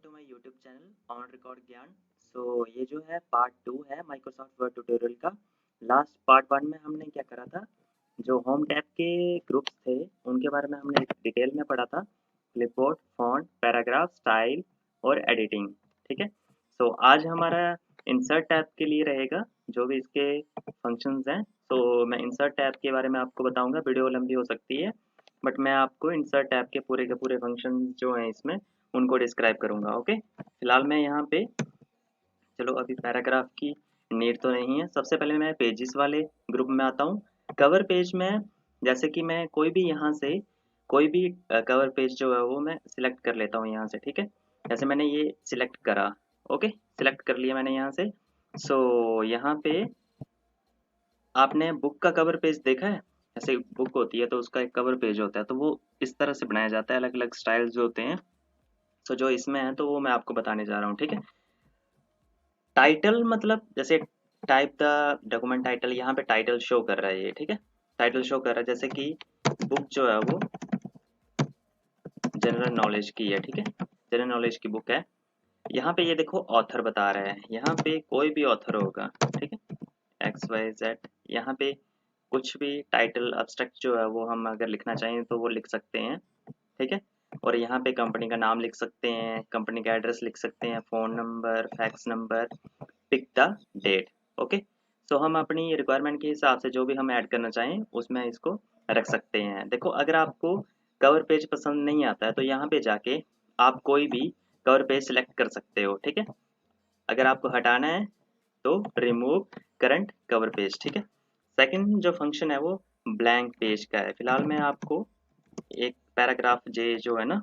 To my YouTube channel on record Gyan. ये जो है पार्ट 2 है माइक्रोसॉफ्ट वर्ड ट्यूटोरियल का। लास्ट पार्ट 1 में हमने क्या करा था, जो होम टैब के ग्रुप्स थे उनके बारे में हमने डिटेल में पढ़ा था। क्लिपबोर्ड, फॉन्ट, पैराग्राफ, स्टाइल और एडिटिंग। ठीक है। आज हमारा इंसर्ट टैब के लिए रहेगा, जो भी इसके फंक्शंस हैं। मैं इंसर्ट टैब के बारे में आपको बताऊंगा। वीडियो लंबी हो सकती है बट मैं आपको इंसर्ट टैब के पूरे फंक्शन जो हैं इसमें उनको डिस्क्राइब करूंगा। ओके, फिलहाल मैं यहाँ पे, चलो अभी पैराग्राफ की नीड तो नहीं है। सबसे पहले मैं पेजेस वाले ग्रुप में आता हूँ। कवर पेज में जैसे कि मैं कोई भी यहाँ से कोई भी कवर पेज जो है वो मैं सिलेक्ट कर लेता हूँ यहाँ से। ठीक है, जैसे मैंने ये सिलेक्ट करा। ओके, सिलेक्ट कर लिया मैंने यहाँ से। यहाँ पे आपने बुक का कवर पेज देखा है। जैसे बुक होती है तो उसका एक कवर पेज होता है, तो वो इस तरह से बनाया जाता है। अलग अलग स्टाइल्स जो होते हैं, जो इसमें है तो वो मैं आपको बताने जा रहा हूँ। ठीक है। टाइटल मतलब जैसे टाइप द डॉक्यूमेंट टाइटल, यहाँ पे टाइटल शो कर रहा है ये। ठीक है, टाइटल शो कर रहा है। जैसे कि बुक जो है वो जनरल नॉलेज की है। ठीक है, जनरल नॉलेज की बुक है। यहाँ पे ये देखो ऑथर बता रहा है, यहाँ पे कोई भी ऑथर होगा। ठीक है, XYZ। यहाँ पे कुछ भी टाइटल अब्स्ट्रैक्ट जो है वो हम अगर लिखना चाहें तो वो लिख सकते हैं। ठीक है, और यहाँ पे कंपनी का नाम लिख सकते हैं, कंपनी का एड्रेस लिख सकते हैं, phone number, fax number, pick the date. Okay, हम अपनी रिक्वायरमेंट के हिसाब से जो भी हम ऐड करना चाहें उसमें इसको रख सकते हैं। देखो, अगर आपको कवर पेज पसंद नहीं आता है तो यहाँ पे जाके आप कोई भी कवर पेज सिलेक्ट कर सकते हो। ठीक है, अगर आपको हटाना है तो रिमूव करंट कवर पेज। ठीक है। सेकंड जो फंक्शन है वो ब्लैंक पेज का है। फिलहाल मैं आपको एक पैराग्राफ जे जो है ना,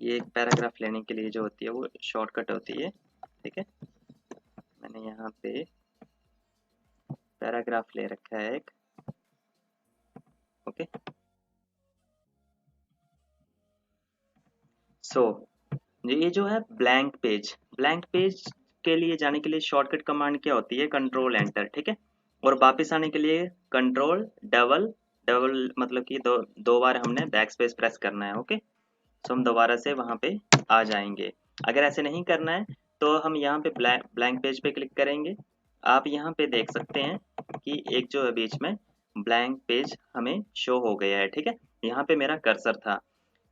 ये एक पैराग्राफ लेने के लिए जो होती है वो शॉर्टकट होती है। ठीक है, मैंने यहाँ पे पैराग्राफ ले रखा है एक। ओके, सो ये जो है ब्लैंक पेज, ब्लैंक पेज के लिए जाने के लिए शॉर्टकट कमांड क्या होती है, कंट्रोल एंटर। ठीक है, और वापस आने के लिए कंट्रोल डबल डबल, मतलब कि दो दो बार हमने बैक स्पेस प्रेस करना है। ओके, हम दोबारा से वहां पे आ जाएंगे। अगर ऐसे नहीं करना है तो हम यहाँ पे ब्लैंक पेज पे क्लिक करेंगे। आप यहाँ पे देख सकते हैं कि एक जो है बीच में ब्लैंक पेज हमें शो हो गया है। ठीक है, यहाँ पे मेरा कर्सर था।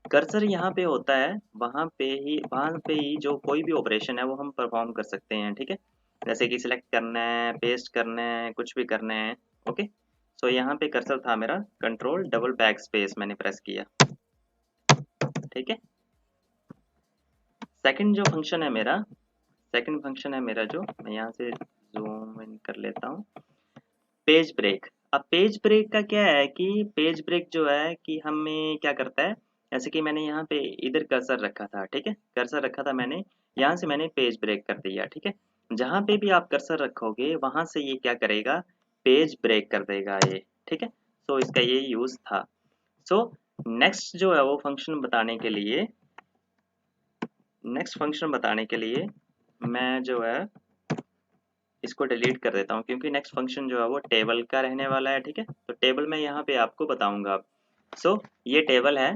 कर्सर यहाँ पे होता है, वहाँ पे ही जो कोई भी ऑपरेशन है वो हम परफॉर्म कर सकते हैं। ठीक है, जैसे कि सिलेक्ट करना है, पेस्ट करना है, कुछ भी करना है। ओके, यहाँ पे कर्सर था मेरा, कंट्रोल डबल बैक स्पेस मैंने प्रेस किया। ठीक है, सेकंड जो फंक्शन है मेरा, सेकंड फंक्शन है मेरा जो, मैं यहाँ से जूम इन कर लेता हूँ, पेज ब्रेक। अब पेज ब्रेक का क्या है कि पेज ब्रेक जो है कि हमें क्या करता है, जैसे कि मैंने यहाँ पे इधर कर्सर रखा था। ठीक है, कर्सर रखा था मैंने, यहाँ से मैंने पेज ब्रेक कर दिया। ठीक है, जहाँ पे भी आप कर्सर रखोगे वहां से ये क्या करेगा, पेज ब्रेक कर देगा ये। ठीक है, इसका ये यूज था। सो नेक्स्ट जो है वो फंक्शन बताने के लिए, नेक्स्ट फंक्शन बताने के लिए मैं जो है इसको डिलीट कर देता हूँ, क्योंकि नेक्स्ट फंक्शन जो है वो टेबल का रहने वाला है। ठीक है, तो टेबल में यहाँ पे आपको बताऊंगा अब। ये टेबल है।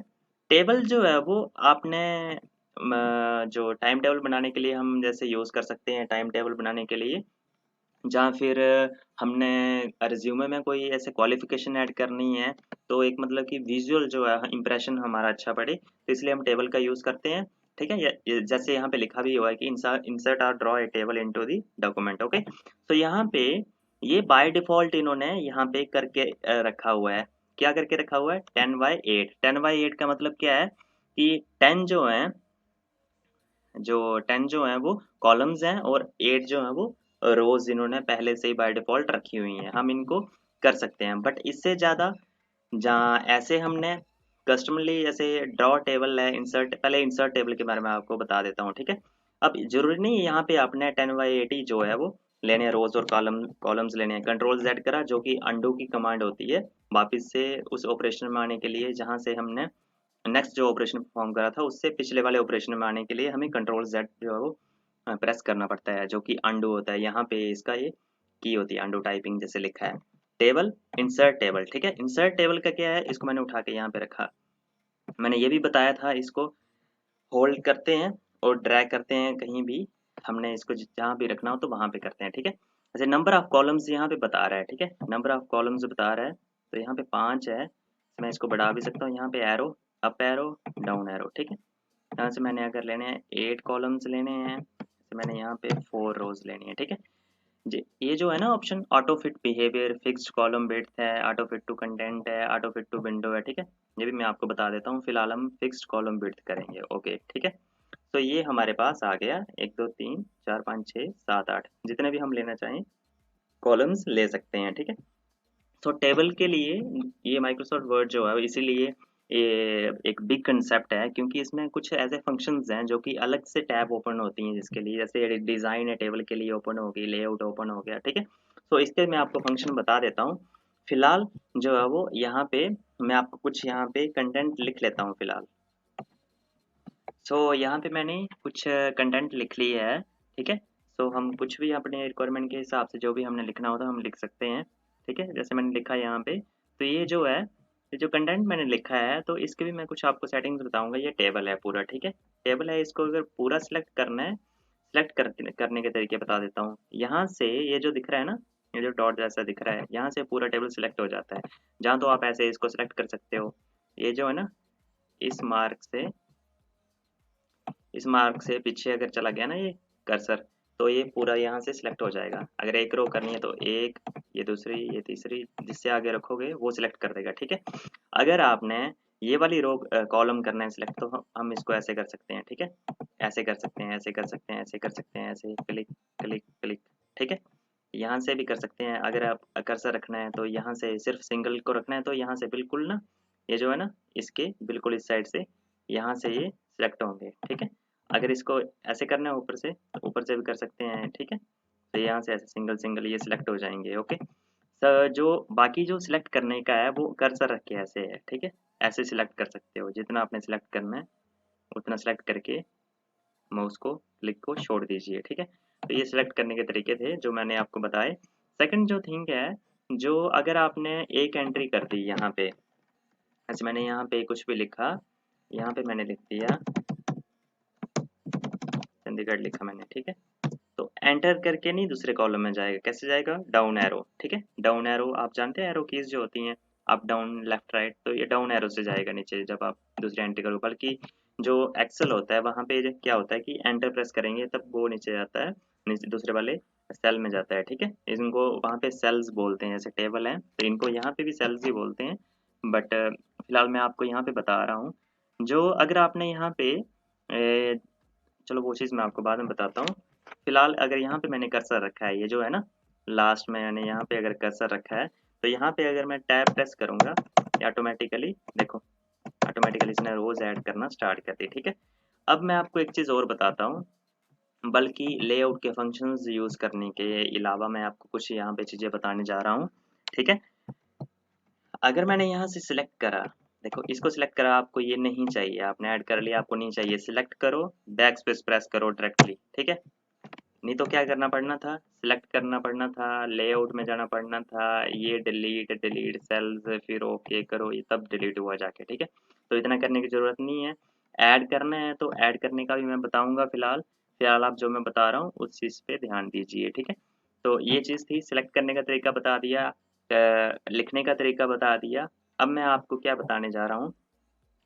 टेबल जो है वो आपने जो टाइम टेबल बनाने के लिए हम जैसे यूज़ कर सकते हैं, टाइम टेबल बनाने के लिए, जहाँ फिर हमने रिज्यूमे में कोई ऐसे क्वालिफिकेशन ऐड करनी है, तो एक मतलब कि विजुअल जो है इंप्रेशन हमारा अच्छा पड़े, तो इसलिए हम टेबल का यूज़ करते हैं। ठीक है, जैसे यहाँ पे लिखा भी हुआ है कि इंसर्ट और draw a table into the document. Okay, तो यहाँ पे ये बाय डिफॉल्ट इन्होंने यहाँ पे करके रखा हुआ है। क्या करके रखा हुआ है, 10x8। 10x8 का मतलब क्या है कि 10 जो है वो कॉलम्स हैं और 8 जो है वो रोज इन्होंने पहले से ही बाय डिफॉल्ट रखी हुई हैं। हम इनको कर सकते हैं, बट इससे ज़्यादा जहाँ ऐसे हमने कस्टमरली जैसे ड्रॉ टेबल है, इंसर्ट, पहले इंसर्ट टेबल के बारे में आपको बता देता हूँ। ठीक है, अब जरूरी नहीं है यहाँ पे आपने 10x80 जो है वो लेने हैं, रोज और कॉलम्स लेने हैं। कंट्रोल जेड करा, जो कि अंडू की कमांड होती है, वापस से उस ऑपरेशन में आने के लिए जहाँ से हमने नेक्स्ट जो ऑपरेशन परफॉर्म करा था उससे पिछले वाले ऑपरेशन में आने के लिए हमें कंट्रोल जेड जो है वो प्रेस करना पड़ता है, जो कि अंडू होता है। यहाँ पे इसका ये की होती है, अंडू टाइपिंग जैसे लिखा है। Table, insert table. ठीक है, इंसर्ट टेबल का क्या है, इसको मैंने उठा के यहाँ पे रखा। मैंने ये भी बताया था, इसको होल्ड करते हैं और ड्रैग करते हैं कहीं भी, हमने इसको जहाँ भी रखना हो तो वहाँ पे करते हैं, ठीक है। जैसे नंबर ऑफ कॉलम्स यहाँ पे बता रहा है, ठीक है, नंबर ऑफ कॉलम्स बता रहा है, तो यहाँ पे 5 है, मैं इसको बढ़ा भी सकता हूँ, यहाँ पे arrow, up arrow, down arrow, ठीक है। यहाँ से मैंने अगर लेने हैं 8 कॉलम्स लेने हैं, तो मैंने यहाँ पे 4 रोज लेनी है, ठीक है जी। ये जो है ना option, auto fit behaviour, fixed column width है, ऑटो फिट टू कंटेंट है, ऑटो फिट टू विंडो है, ठीक है। ये भी मैं आपको बता देता हूँ, फिलहाल हम फिक्स्ड कॉलम विड्थ करेंगे, ओके, ठीक है। तो ये हमारे पास आ गया 1 2 3 4 5 6 7 8, जितने भी हम लेना चाहें कॉलम्स ले सकते हैं, ठीक है। तो टेबल के लिए ये माइक्रोसॉफ्ट वर्ड जो है इसीलिए ये एक बिग कंसेप्ट है, क्योंकि इसमें कुछ ऐसे फंक्शंस हैं जो कि अलग से टैब ओपन होती हैं जिसके लिए, जैसे डिज़ाइन है टेबल के लिए ओपन होगी, लेआउट ओपन हो गया, ठीक है। तो इसके मैं आपको फंक्शन बता देता हूँ फिलहाल, जो है वो यहाँ पे मैं आपको कुछ यहाँ पे कंटेंट लिख लेता हूँ फिलहाल। सो यहाँ पे मैंने कुछ कंटेंट लिख ली है, ठीक है। सो हम कुछ भी अपने रिक्वायरमेंट के हिसाब से जो भी हमने लिखना होता है हम लिख सकते हैं, ठीक है। जैसे मैंने लिखा है यहाँ पे, तो ये जो है, ये जो कंटेंट मैंने लिखा है, तो इसके भी मैं कुछ आपको सेटिंग्स बताऊंगा। ये टेबल है पूरा, ठीक है, टेबल है, इसको अगर पूरा सिलेक्ट करना है, सिलेक्ट करने के तरीके बता देता हूँ। यहाँ से ये जो दिख रहा है ना, ये जो डॉट जैसा दिख रहा है, यहाँ से पूरा टेबल सिलेक्ट हो जाता है। जहाँ तो आप ऐसे इसको सिलेक्ट कर सकते हो, ये जो है ना, इस मार्क से, इस मार्क से पीछे अगर चला गया ना ये कर्सर, तो ये पूरा यहाँ से सिलेक्ट हो जाएगा। अगर एक रो करनी है तो एक, ये दूसरी, ये तीसरी, जिससे आगे रखोगे वो सिलेक्ट कर देगा, ठीक है। अगर आपने ये वाली रो कॉलम करना है सिलेक्ट, तो हम इसको ऐसे कर सकते हैं, ठीक है, ऐसे कर सकते हैं, ऐसे कर सकते हैं, ऐसे कर सकते हैं, ऐसे क्लिक क्लिक क्लिक, ठीक है। यहाँ से भी कर सकते हैं। अगर आप कर्सर रखना है तो यहाँ से सिर्फ सिंगल को रखना है, तो यहाँ से बिल्कुल ना, ये जो है ना, इसके बिल्कुल इस साइड से यहाँ से ये सिलेक्ट होंगे, ठीक है। अगर इसको ऐसे करना है ऊपर से, तो ऊपर से भी कर सकते हैं, ठीक है। तो यहाँ से ऐसे सिंगल सिंगल ये सिलेक्ट हो जाएंगे, ओके। जो बाकी जो सिलेक्ट करने का है वो कर्सर रख के ऐसे है, ठीक है, ऐसे सिलेक्ट कर सकते हो। जितना आपने सिलेक्ट करना है उतना सिलेक्ट करके माउस को क्लिक को छोड़ दीजिए, ठीक है। तो ये सिलेक्ट करने के तरीके थे जो मैंने आपको बताए। सेकंड जो थिंग है, जो अगर आपने एक एंट्री कर दी यहाँ पे, ऐसे मैंने यहाँ पे कुछ भी लिखा, यहाँ पे मैंने लिख दिया चंडीगढ़ लिखा मैंने, ठीक है। तो एंटर करके नहीं दूसरे कॉलम में जाएगा, कैसे जाएगा, डाउन एरो, ठीक है। डाउन एरो आप जानते हैं, एरो कीज जो होती हैं, अप डाउन लेफ्ट राइट, तो ये डाउन एरो से जाएगा नीचे जब आप दूसरी एंट्री करो। बल्कि जो एक्सेल होता है वहाँ पे क्या होता है कि एंटर प्रेस करेंगे तब वो नीचे जाता है, नीचे दूसरे वाले सेल में जाता है, ठीक है। इनको वहाँ पे सेल्स बोलते हैं, जैसे टेबल है तो इनको यहाँ पे भी सेल्स ही बोलते हैं, बट फिलहाल मैं आपको यहाँ पे बता रहा हूँ। जो अगर आपने यहाँ पे चलो वो चीज़ मैं आपको बाद में बताता हूँ। फिलहाल अगर यहाँ पे मैंने कर्सर रखा है, ये जो है ना, लास्ट में मैंने यहाँ पे अगर कर्सर रखा है, तो यहाँ पे अगर मैं टैब प्रेस करूँगा, ऑटोमेटिकली देखो, ऑटोमेटिकली इसने रोज ऐड करना स्टार्ट कर दी, ठीक है। अब मैं आपको एक चीज़ और बताता हूँ, बल्कि लेआउट के फंक्शंस यूज़ करने के अलावा मैं आपको कुछ यहाँ पे चीज़ें बताने जा रहा हूँ, ठीक है। अगर मैंने यहाँ से सिलेक्ट करा, देखो इसको सिलेक्ट करा, आपको ये नहीं चाहिए, आपने ऐड कर लिया, आपको नहीं चाहिए, सिलेक्ट करो, बैक स्पेस प्रेस करो डायरेक्टली, ठीक है। नहीं तो क्या करना पड़ना था, सिलेक्ट करना पड़ना था, लेआउट में जाना पड़ना था, ये डिलीट डिलीट सेल्स, फिर ओके करो, ये तब डिलीट हुआ जाके, ठीक है। तो इतना करने की ज़रूरत नहीं है। ऐड करना है तो ऐड करने का भी मैं बताऊंगा। फिलहाल फिलहाल आप जो मैं बता रहा हूँ उस चीज़ पे ध्यान दीजिए, ठीक है। तो ये चीज़ थी, सिलेक्ट करने का तरीका बता दिया, लिखने का तरीका बता दिया। अब मैं आपको क्या बताने जा रहा हूँ,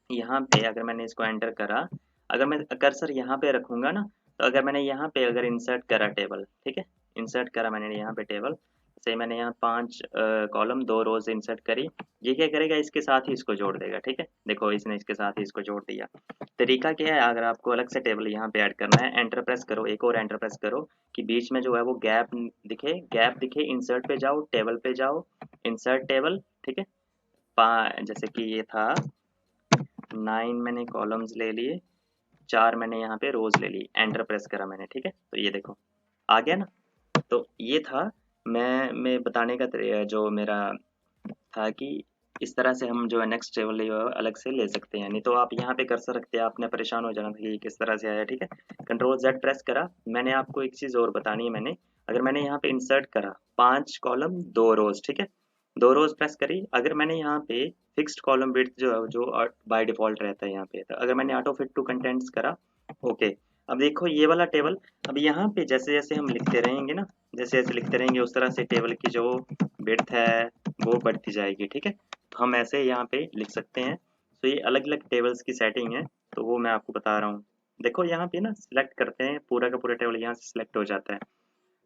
यहाँ पे अगर मैंने इसको एंटर करा, अगर मैं कर्सर यहाँ पे रखूंगा ना, तो अगर मैंने यहाँ पे अगर इंसर्ट करा टेबल, ठीक है, इंसर्ट करा मैंने यहाँ पे टेबल से, मैंने यहाँ 5 कॉलम 2 रोज इंसर्ट करी, ये क्या करेगा, इसके साथ ही इसको जोड़ देगा, ठीक है। देखो इसने इसके साथ ही इसको जोड़ दिया। तरीका क्या है, अगर आपको अलग से टेबल यहाँ पे ऐड करना है, एंटर प्रेस करो, एक और एंटर प्रेस करो, कि बीच में जो है वो गैप दिखे, गैप दिखे, इंसर्ट पे जाओ, टेबल पे जाओ, इंसर्ट टेबल, ठीक है। जैसे कि ये था 9 मैंने कॉलम्स ले लिए, 4 मैंने यहाँ पे रोज ले ली, एंटर प्रेस करा मैंने, ठीक है। तो ये देखो आ गया ना। तो ये था मैं बताने का जो मेरा था कि इस तरह से हम जो है नेक्स्ट टेबल अलग से ले सकते हैं। नहीं तो आप यहाँ पे कर्सर रखते हैं, आपने परेशान हो जाना था कि ये किस तरह से आया, ठीक है। कंट्रोल जेड प्रेस करा। मैंने आपको एक चीज़ और बतानी है, मैंने अगर मैंने यहाँ पे इंसर्ट करा 5 कॉलम 2 रोज, ठीक है, 2 रोज प्रेस करी, अगर मैंने यहाँ पे फिक्स्ड कॉलम विड्थ जो है जो बाय डिफॉल्ट रहता है यहाँ पे। तो अगर मैंने ऑटो फिट टू कंटेंट्स करा, ओके, अब देखो ये वाला टेबल, अब यहाँ पे जैसे जैसे हम लिखते रहेंगे ना, जैसे जैसे लिखते रहेंगे उस तरह से टेबल की जो विड्थ है वो बढ़ती जाएगी, ठीक है। तो हम ऐसे यहाँ पे लिख सकते हैं। तो ये अलग अलग टेबल्स की सेटिंग है, तो वो मैं आपको बता रहा हूँ। देखो यहाँ पे ना सिलेक्ट करते हैं, पूरा का पूरा टेबल यहाँ से सिलेक्ट हो जाता है।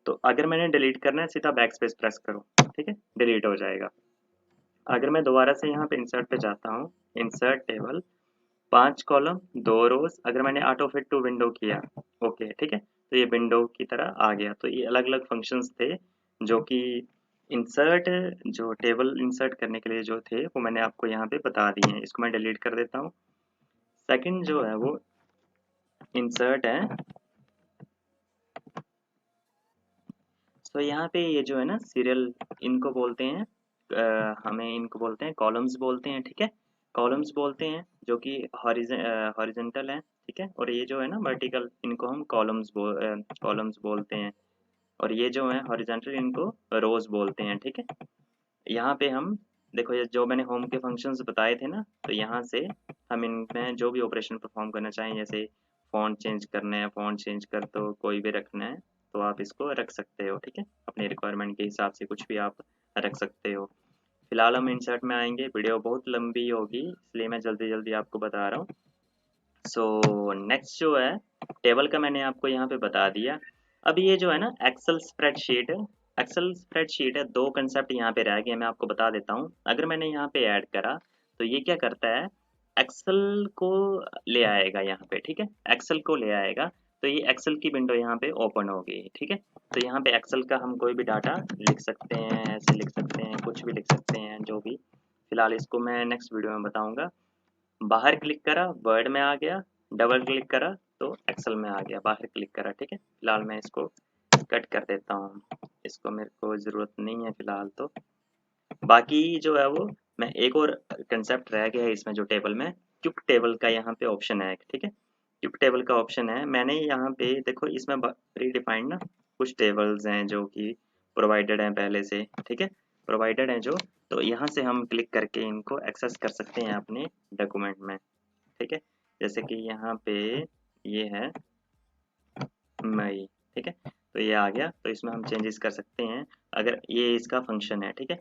तो अगर मैंने डिलीट करना है, सीधा बैक स्पेस प्रेस करो, ठीक है, डिलीट हो जाएगा। अगर मैं दोबारा से यहाँ पे इंसर्ट पे जाता हूँ, इंसर्ट टेबल, 5 कॉलम 2 रोज, अगर मैंने ऑटो फिट टू विंडो किया, ओके, ठीक है, तो ये विंडो की तरह आ गया। तो ये अलग अलग फंक्शंस थे जो कि इंसर्ट, जो टेबल इंसर्ट करने के लिए जो थे वो मैंने आपको यहाँ पे बता दिए हैं। इसको मैं डिलीट कर देता हूँ। सेकंड जो है वो इंसर्ट है। तो यहाँ पे ये जो है ना सीरियल, इनको बोलते हैं हमें इनको बोलते हैं कॉलम्स बोलते हैं, ठीक है, कॉलम्स बोलते हैं जो कि हॉरिजेंटल है, ठीक है, और ये जो है ना वर्टिकल, इनको हम कॉलम्स बोलते हैं, और ये जो है हॉरिजेंटल, इनको रोज बोलते हैं, ठीक है। यहाँ पे हम देखो, ये जो मैंने होम के फंक्शंस बताए थे ना, तो यहाँ से हम इनमें जो भी ऑपरेशन परफॉर्म करना चाहें, जैसे फ़ॉन्ट चेंज करना है, फ़ॉन्ट चेंज कर दो, कोई भी रखना है तो आप इसको रख सकते हो, ठीक है, अपने रिक्वायरमेंट के हिसाब से कुछ भी आप रख सकते हो। फिलहाल हम इंसर्ट में आएंगे, वीडियो बहुत लंबी होगी इसलिए मैं जल्दी जल्दी आपको बता रहा हूँ। सो नेक्स्ट जो है टेबल का मैंने आपको यहाँ पे बता दिया। अब ये जो है ना एक्सेल स्प्रेडशीट है, एक्सेल स्प्रेडशीट है, दो कंसेप्ट यहाँ पे रह गए, मैं आपको बता देता हूँ। अगर मैंने यहाँ पे ऐड करा तो ये क्या करता है, एक्सेल को ले आएगा यहाँ पे, ठीक है, एक्सेल को ले आएगा। तो ये एक्सेल की विंडो यहाँ पे ओपन होगी, ठीक है। तो यहाँ पे एक्सेल का हम कोई भी डाटा लिख सकते हैं, ऐसे लिख सकते हैं, कुछ भी लिख सकते हैं, जो भी। फिलहाल इसको मैं नेक्स्ट वीडियो में बताऊंगा। बाहर क्लिक करा वर्ड में आ गया, डबल क्लिक करा तो एक्सेल में आ गया, बाहर क्लिक करा, ठीक है। फिलहाल मैं इसको कट कर देता हूँ, इसको मेरे को ज़रूरत नहीं है फिलहाल। तो बाकी जो है वो, मैं एक और कंसेप्ट रह गया है इसमें जो टेबल में, क्यूब टेबल का यहाँ पे ऑप्शन है, ठीक है, क्यूब टेबल का ऑप्शन है। मैंने यहाँ पे देखो इसमें प्री डिफाइंड ना कुछ टेबल्स हैं जो कि प्रोवाइडेड हैं पहले से, ठीक है, प्रोवाइडेड हैं जो, तो यहाँ से हम क्लिक करके इनको एक्सेस कर सकते हैं अपने डॉक्यूमेंट में, ठीक है। जैसे कि यहाँ पे ये है मई, ठीक है, तो ये आ गया, तो इसमें हम चेंजेस कर सकते हैं, अगर ये इसका फंक्शन है, ठीक है।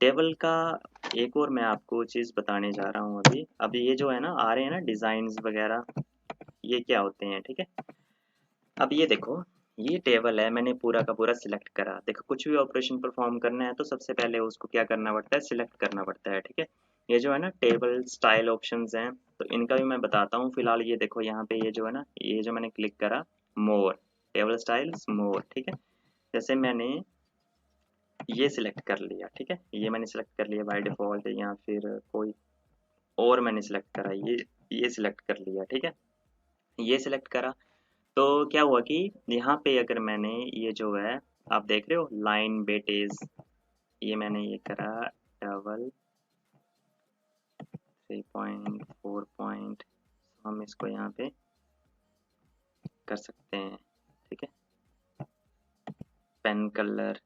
टेबल का एक और मैं आपको चीज़ बताने जा रहा हूँ अभी। अभी ये जो है ना आ रहे हैं ना डिज़ाइंस वगैरह, ये क्या होते हैं, ठीक है। अब ये देखो, ये टेबल है, मैंने पूरा का पूरा सिलेक्ट करा। देखो कुछ भी ऑपरेशन परफॉर्म करना है तो सबसे पहले उसको क्या करना पड़ता है, सिलेक्ट करना पड़ता है, ठीक है। ये जो है ना टेबल स्टाइल ऑप्शंस हैं, तो इनका भी मैं बताता हूँ। फिलहाल ये देखो यहाँ पे ये जो है ना, ये जो मैंने क्लिक करा मोर, टेबल स्टाइल्स मोर, ठीक है। जैसे मैंने ये सिलेक्ट कर लिया, ठीक है, ये मैंने सिलेक्ट कर लिया बाय डिफॉल्ट, या फिर कोई और मैंने सिलेक्ट करा, ये सिलेक्ट कर लिया, ठीक है, ये सिलेक्ट करा। तो क्या हुआ कि यहाँ पे अगर मैंने ये जो है, आप देख रहे हो लाइन वेटेज, ये मैंने ये करा डबल 3.4 पॉइंट, हम इसको यहाँ पे कर सकते हैं, ठीक है। पेन कलर,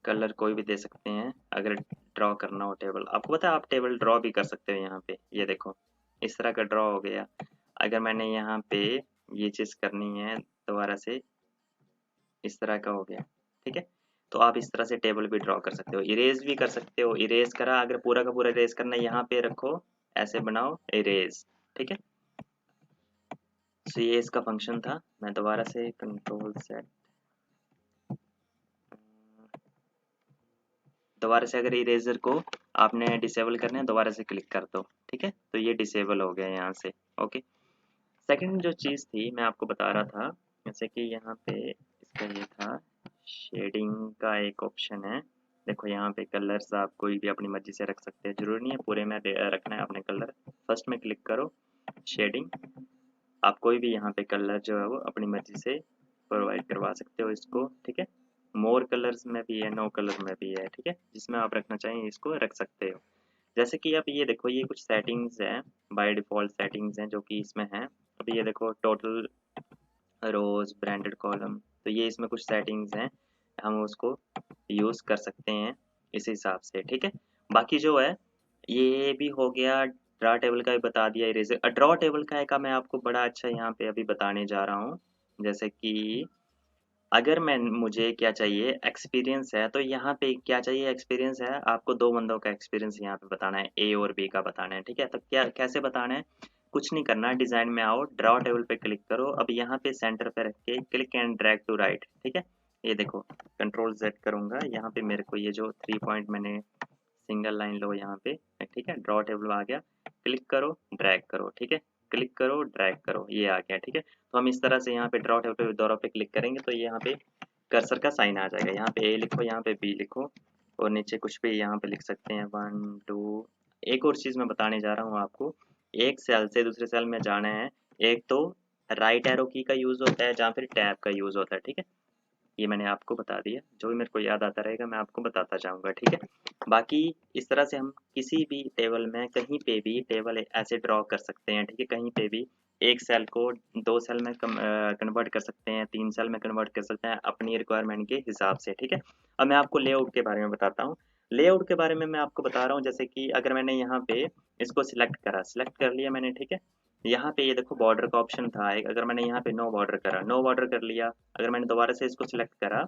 कलर कोई भी दे सकते हैं अगर ड्रॉ करना हो टेबल। आपको पता है आप टेबल ड्रॉ भी कर सकते हो यहाँ पे, ये देखो इस तरह का ड्रॉ हो गया। अगर मैंने यहाँ पे ये चीज़ करनी है दोबारा से, इस तरह का हो गया, ठीक है। तो आप इस तरह से टेबल भी ड्रॉ कर सकते हो, इरेज भी कर सकते हो। इरेज करा, अगर पूरा का पूरा इरेज करना है यहाँ पे रखो, ऐसे बनाओ इरेज, ठीक है। तो ये इसका फंक्शन था। मैं दोबारा से कंट्रोल सेट, दोबारा से अगर इरेजर को आपने डिसेबल करना है दोबारा से क्लिक कर दो, ठीक है, तो ये डिसेबल हो गया यहाँ से, ओके। सेकंड जो चीज़ थी मैं आपको बता रहा था, जैसे कि यहाँ पे इसका ये था शेडिंग का एक ऑप्शन है। देखो यहाँ पे कलर्स आप कोई भी अपनी मर्जी से रख सकते हैं, जरूरी नहीं है पूरे में रखना है अपने कलर। फर्स्ट में क्लिक करो शेडिंग, आप कोई भी यहाँ पे कलर जो है वो अपनी मर्जी से प्रोवाइड करवा सकते हो इसको, ठीक है। मोर कलर्स में भी है, नो कलर में भी है, ठीक है, जिसमें आप रखना चाहें इसको रख सकते हो। जैसे कि आप ये देखो, ये कुछ सेटिंग्स हैं, बाय डिफ़ॉल्ट सेटिंग्स हैं जो कि इसमें हैं। अभी ये देखो टोटल रोज ब्रांडेड कॉलम, तो ये इसमें कुछ सेटिंग्स हैं, हम उसको यूज़ कर सकते हैं इस हिसाब से, ठीक है। बाकी जो है ये भी हो गया, ड्रा टेबल का भी बता दिया, इरेजर। ड्रॉ टेबल का मैं आपको बड़ा अच्छा यहाँ पे अभी बताने जा रहा हूँ। जैसे कि अगर मैं मुझे क्या चाहिए, एक्सपीरियंस है, तो यहाँ पे क्या चाहिए, एक्सपीरियंस है, आपको दो बंदों का एक्सपीरियंस यहाँ पे बताना है, ए और बी का बताना है, ठीक है। तो क्या कैसे बताना है, कुछ नहीं करना, डिजाइन में आओ, ड्रॉ टेबल पे क्लिक करो, अब यहाँ पे सेंटर पे रख के click and drag to right, ठीक है। ये देखो, कंट्रोल जेड करूंगा, यहाँ पे मेरे को ये जो 3 पॉइंट मैंने सिंगल लाइन लो यहाँ पे, ठीक है, ड्रॉ टेबल आ गया, क्लिक करो, ड्रैग करो, ठीक है, क्लिक करो, ड्रैग करो, ये आ गया, ठीक है। तो हम इस तरह से यहाँ पे ड्रॉ टेबल पे दोनों पे क्लिक करेंगे तो ये यहाँ पे कर्सर का साइन आ जाएगा, यहाँ पे ए लिखो, यहाँ पे बी लिखो, और नीचे कुछ भी यहाँ पे लिख सकते हैं, 1 2। एक और चीज़ मैं बताने जा रहा हूँ आपको, एक सेल से दूसरे सेल में जाना है, एक तो राइट एरो की का यूज़ होता है, जहाँ फिर टैब का यूज़ होता है, ठीक है। ये मैंने आपको बता दिया, जो भी मेरे को याद आता रहेगा मैं आपको बताता जाऊंगा, ठीक है। बाकी इस तरह से हम किसी भी टेबल में कहीं पे भी टेबल ऐसे ड्रॉ कर सकते हैं, ठीक है, कहीं पे भी एक सेल को दो सेल में कन्वर्ट कर सकते हैं, तीन सेल में कन्वर्ट कर सकते हैं अपनी रिक्वायरमेंट के हिसाब से, ठीक है। अब मैं आपको लेआउट के बारे में बताता हूँ। लेआउट के बारे में मैं आपको बता रहा हूँ, जैसे कि अगर मैंने यहाँ पे इसको सिलेक्ट कर लिया मैंने, ठीक है। यहाँ पे ये देखो बॉर्डर का ऑप्शन था एक, अगर मैंने यहाँ पे नो बॉर्डर करा, नो बॉर्डर कर लिया, अगर मैंने दोबारा से इसको सिलेक्ट करा,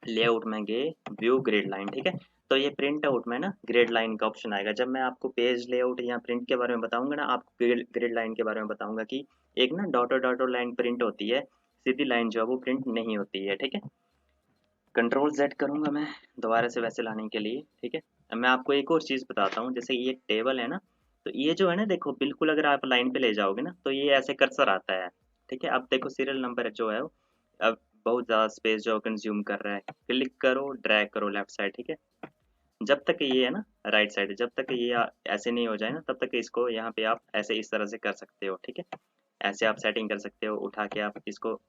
लेआउट में गए, व्यू ग्रिड लाइन, ठीक है। तो ये प्रिंट आउट में ना ग्रिड लाइन का ऑप्शन आएगा, जब मैं आपको पेज लेआउट या प्रिंट के बारे में बताऊंगा ना, आपको ग्रिड लाइन के बारे में बताऊंगा कि एक ना डॉटर डॉटर लाइन प्रिंट होती है, सीधी लाइन जो है वो प्रिंट नहीं होती है, ठीक है। कंट्रोल जेड करूंगा मैं दोबारा से वैसे लाने के लिए, ठीक है। अब मैं आपको एक और चीज़ बताता हूँ, जैसे ये टेबल है ना, तो ये जो है ना, देखो बिल्कुल अगर आप लाइन पे ले जाओगे ना तो ये ऐसे कर्सर आता है, ठीक है। अब देखो सीरियल नंबर जो है अब बहुत ज़्यादा स्पेस जो कंज्यूम कर रहा है, क्लिक करो, ड्रैग करो लेफ्ट साइड, ठीक है। जब तक ये है ना राइट साइड, जब तक ये ऐसे नहीं हो जाए ना, तब तक इसको यहाँ पे आप ऐसे इस तरह से कर सकते हो, ठीक है। ऐसे आप सेटिंग कर सकते हो, उठा के आप इसको,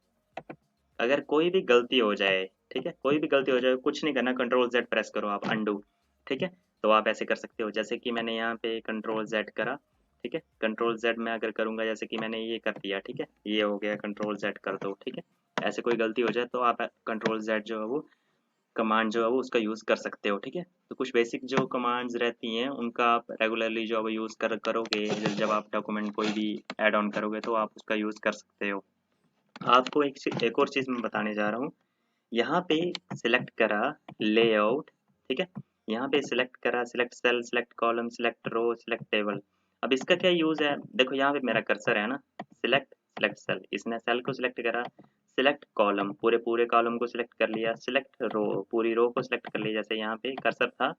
अगर कोई भी गलती हो जाए, ठीक है, कोई भी गलती हो जाए, कुछ नहीं करना, कंट्रोल जेड प्रेस करो आप, अंडू, ठीक है। तो आप ऐसे कर सकते हो, जैसे कि मैंने यहाँ पे कंट्रोल जेड करा, ठीक है, कंट्रोल जेड में अगर करूँगा, जैसे कि मैंने ये कर दिया, ठीक है, ये हो गया, कंट्रोल जेड कर दो, ठीक है। ऐसे कोई गलती हो जाए तो आप कंट्रोल जेड जो है वो कमांड जो है वो उसका यूज़ कर सकते हो, ठीक है। तो कुछ बेसिक जो कमांड्स रहती हैं उनका आप रेगुलरली जो है वो यूज़ करोगे, जब आप डॉक्यूमेंट कोई भी ऐड ऑन करोगे तो आप उसका यूज़ कर सकते हो। आपको एक और चीज़ मैं बताने जा रहा हूँ, यहाँ पे सिलेक्ट करा लेआउट, ठीक है, यहाँ पे सिलेक्ट करा, select cell, select column, select row, select table. अब इसका क्या यूज़ है, देखो यहाँ पे मेरा कर्सर है ना, सिलेक्ट सिलेक्ट सेल, इसने सेल को सिलेक्ट करा, सिलेक्ट कॉलम, पूरे पूरे कॉलम को सिलेक्ट कर लिया, सिलेक्ट रो, पूरी रो को सिलेक्ट कर लिया, जैसे यहाँ पे कर्सर था,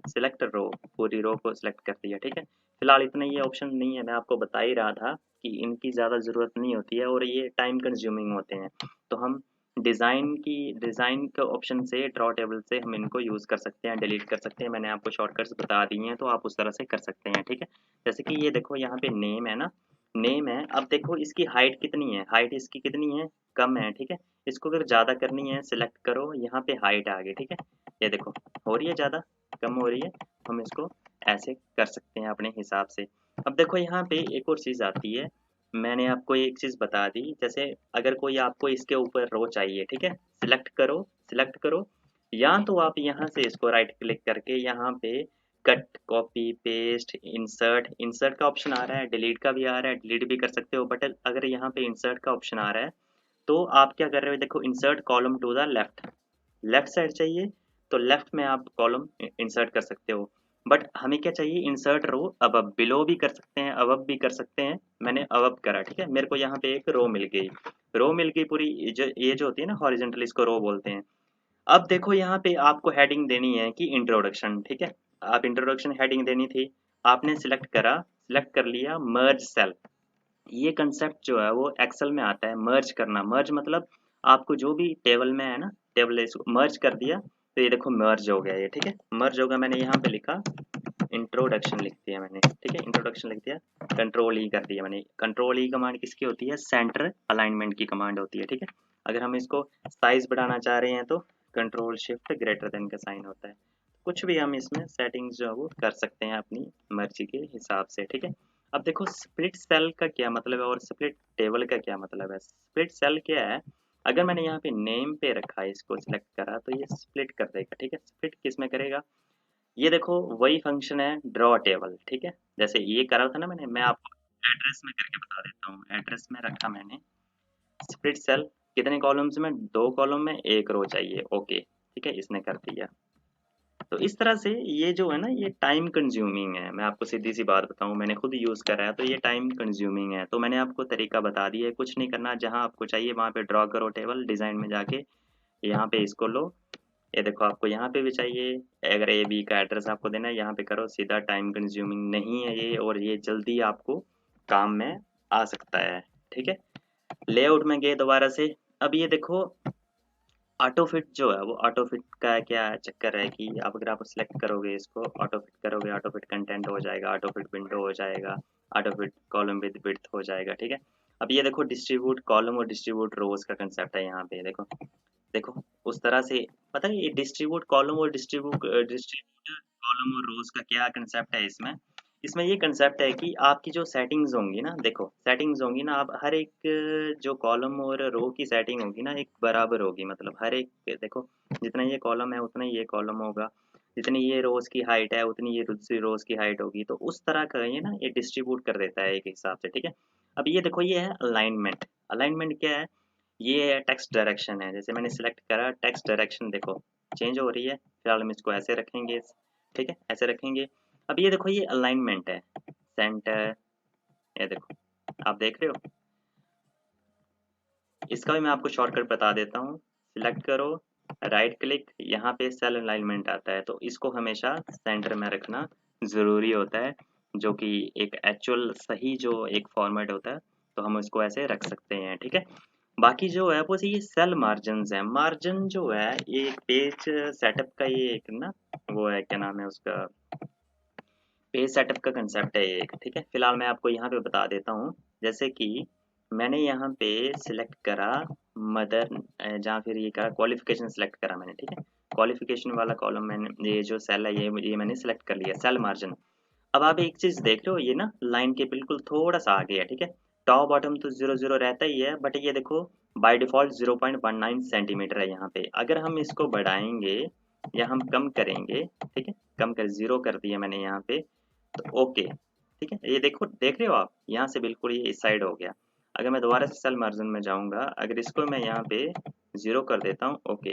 सिलेक्ट रो, पूरी रो को सिलेक्ट कर दिया, ठीक है। फिलहाल इतना ये ऑप्शन नहीं है, मैं आपको बता ही रहा था कि इनकी ज़्यादा ज़रूरत नहीं होती है और ये टाइम कंज्यूमिंग होते हैं। तो हम डिज़ाइन के ऑप्शन से ड्रॉ टेबल से हम इनको यूज़ कर सकते हैं, डिलीट कर सकते हैं, मैंने आपको शॉर्टकट्स बता दिए हैं, तो आप उस तरह से कर सकते हैं, ठीक है। जैसे कि ये देखो यहाँ पे नेम है ना, नेम है, अब देखो इसकी हाइट कितनी है, हाइट इसकी कितनी है, कम है, ठीक है। इसको अगर ज़्यादा करनी है सिलेक्ट करो, यहाँ पे हाइट आ गई, ठीक है। ये देखो हो रही है ज़्यादा, कम हो रही है, हम इसको ऐसे कर सकते हैं अपने हिसाब से। अब देखो यहाँ पे एक और चीज़ आती है, मैंने आपको एक चीज़ बता दी, जैसे अगर कोई आपको इसके ऊपर रो चाहिए, ठीक है, सिलेक्ट करो, या तो आप यहाँ से इसको राइट क्लिक करके यहाँ पे cut, copy, paste, insert, insert का ऑप्शन आ रहा है, डिलीट का भी आ रहा है, डिलीट भी कर सकते हो, बट अगर यहाँ पे इंसर्ट का ऑप्शन आ रहा है तो आप क्या कर रहे हो, देखो insert column to the left, left side चाहिए तो लेफ्ट में आप कॉलम इंसर्ट कर सकते हो, बट हमें क्या चाहिए, इंसर्ट रो अबव, बिलो भी कर सकते हैं, अबव भी कर सकते हैं, मैंने अबव करा, ठीक है। मेरे को यहाँ पे एक रो मिल गई, रो मिल गई पूरी, ये जो होती है ना हॉरिजॉन्टल, इसको रो बोलते हैं। अब देखो यहाँ पे आपको हेडिंग देनी है कि इंट्रोडक्शन, ठीक है, आप इंट्रोडक्शन हेडिंग देनी थी, आपने सिलेक्ट करा, सिलेक्ट कर लिया मर्ज सेल, ये कंसेप्ट जो है वो एक्सेल में आता है, मर्ज करना, मर्ज मतलब आपको जो भी टेबल में है ना, टेबल इसको मर्ज कर दिया, तो ये देखो मर्ज हो गया ये, ठीक है, मर्ज होगा, मैंने यहाँ पे लिखा इंट्रोडक्शन लिख दिया मैंने, ठीक है, इंट्रोडक्शन लिख दिया, कंट्रोल ई कर दिया मैंने, कंट्रोल ई कमांड किसकी होती है, सेंटर अलाइनमेंट की कमांड होती है, ठीक है। अगर हम इसको साइज बढ़ाना चाह रहे हैं तो कंट्रोल शिफ्ट ग्रेटर देन का साइन होता है, कुछ भी हम इसमें सेटिंग्स जो है वो कर सकते हैं अपनी मर्जी के हिसाब से, ठीक है। अब देखो स्प्लिट सेल का क्या मतलब है और स्प्लिट टेबल का क्या मतलब है, स्प्लिट सेल क्या है, अगर मैंने यहाँ पे नेम पे रखा है, इसको सिलेक्ट करा, तो ये स्प्लिट कर देगा, ठीक है। स्प्लिट किस में करेगा, ये देखो वही फंक्शन है ड्रॉ टेबल, ठीक है। जैसे ये करा था ना मैंने, मैं आपको एड्रेस में करके बता देता हूँ। एड्रेस में रखा मैंने स्प्लिट सेल, कितने कॉलम्स में, 2 कॉलम में 1 रो चाहिए, ओके ठीक है, इसने कर दिया। तो इस तरह से ये जो है ना, ये टाइम कंज्यूमिंग है। मैं आपको सीधी सी बात बताऊं, मैंने खुद यूज़ करा है, तो ये टाइम कंज्यूमिंग है। तो मैंने आपको तरीका बता दिया है, कुछ नहीं करना, जहां आपको चाहिए वहां पे ड्रॉ करो टेबल, डिज़ाइन में जाके यहाँ पे इसको लो। ये देखो आपको यहाँ पे भी चाहिए, अगर ए बी का एड्रेस आपको देना है यहाँ पे करो, सीधा, टाइम कंज्यूमिंग नहीं है ये, और ये जल्दी आपको काम में आ सकता है, ठीक है। लेआउट में गए दोबारा से। अब ये देखो ऑटो फिट जो है, वो ऑटो फिट का क्या चक्कर है कि आप अगर आप सिलेक्ट करोगे इसको, ऑटो फिट करोगे, ऑटो फिट कंटेंट हो जाएगा, ऑटो फिट विंडो हो जाएगा, auto fit column with width हो जाएगा, ठीक है। अब ये देखो डिस्ट्रीब्यूट कॉलम और डिस्ट्रीब्यूट रोज का कंसेप्ट है यहाँ पे, देखो देखो उस तरह से। पता है ये डिस्ट्रीब्यूट कॉलम और डिस्ट्रीब्यूट कॉलम और रोज का क्या कंसेप्ट है इसमें। इसमें ये कंसेप्ट है कि आपकी जो सेटिंग्स होंगी ना, देखो सेटिंग्स होंगी ना, आप हर एक जो कॉलम और रो की सेटिंग होगी ना, एक बराबर होगी, मतलब हर एक, देखो जितना ये कॉलम है उतना ही ये कॉलम होगा, जितनी ये रोज की हाइट है उतनी ये दूसरी रोज की हाइट होगी। तो उस तरह का ये ना, ये डिस्ट्रीब्यूट कर देता है एक हिसाब से, ठीक है। अब ये देखो ये है अलाइनमेंट। अलाइनमेंट क्या है, ये टेक्स्ट डायरेक्शन है। जैसे मैंने सिलेक्ट करा, टेक्स्ट डायरेक्शन देखो चेंज हो रही है, फिलहाल हम इसको ऐसे रखेंगे, ठीक है, ऐसे रखेंगे। अब ये देखो ये अलाइनमेंट है, सेंटर, ये देखो आप देख रहे हो। इसका भी मैं आपको शॉर्टकट बता देता हूँ। सिलेक्ट करो, राइट क्लिक, यहाँ पे सेल अलाइनमेंट आता है, तो इसको हमेशा सेंटर में रखना ज़रूरी होता है, जो कि एक एक्चुअल सही जो एक फॉर्मेट होता है, तो हम इसको ऐसे रख सकते हैं, ठीक है। बाकी जो है वो ये सेल मार्जिन्स है। मार्जिन जो है ये एक पेज सेटअप का, ये एक ना वो है, क्या नाम है उसका, पेज सेटअप का कंसेप्ट है एक, ठीक है। फिलहाल मैं आपको यहाँ पे बता देता हूँ। जैसे कि मैंने यहाँ पे सिलेक्ट करा मदर, जहाँ फिर ये करा क्वालिफिकेशन सिलेक्ट करा मैंने, ठीक है। क्वालिफिकेशन वाला कॉलम मैंने, ये जो सेल है ये मैंने सिलेक्ट कर लिया, सेल मार्जिन। अब आप एक चीज देख रहे हो, ये ना लाइन के बिल्कुल थोड़ा सा आगे है, ठीक है। टॉप बॉटम तो 0 0 रहता ही है, बट ये देखो बाय डिफॉल्ट 0.19 सेंटीमीटर है यहाँ पे। अगर हम इसको बढ़ाएंगे या हम कम करेंगे, ठीक है, कम कर 0 कर दिया मैंने यहाँ पे, तो ओके, ठीक है। ये देखो देख रहे हो आप, यहाँ से बिल्कुल ये इस साइड हो गया। अगर मैं दोबारा से सेल मार्जिन में जाऊंगा, अगर इसको मैं यहाँ पे 0 कर देता हूँ, ओके,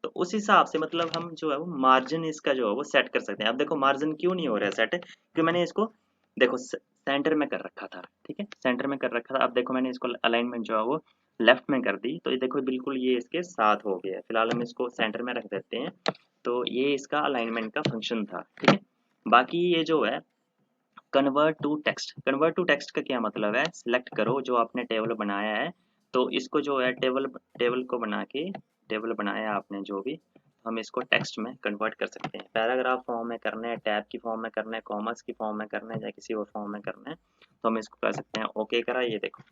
तो उस हिसाब से मतलब हम जो है वो मार्जिन इसका जो है वो सेट कर सकते हैं। अब देखो मार्जिन क्यों नहीं हो रहा है सेट, क्योंकि मैंने इसको देखो सेंटर में कर रखा था, ठीक है, सेंटर में कर रखा था। अब देखो मैंने इसको अलाइनमेंट जो है वो लेफ्ट में कर दी, तो ये देखो बिल्कुल ये इसके साथ हो गया। फिलहाल हम इसको सेंटर में रख देते हैं। तो ये इसका अलाइनमेंट का फंक्शन था, ठीक है। बाकी ये जो है convert to text, convert to text का क्या मतलब है, सिलेक्ट करो जो आपने टेबल बनाया है, तो इसको जो है टेबल टेबल को बना के, टेबल बनाया आपने जो भी, हम इसको टेक्स्ट में कन्वर्ट कर सकते हैं। पैराग्राफ फॉर्म में करना है, टैब की फॉर्म में करना है, कॉमर्स की फॉर्म में करना है, या किसी और फॉर्म में करना है, तो हम इसको कर सकते हैं। ओके करा, ये देखो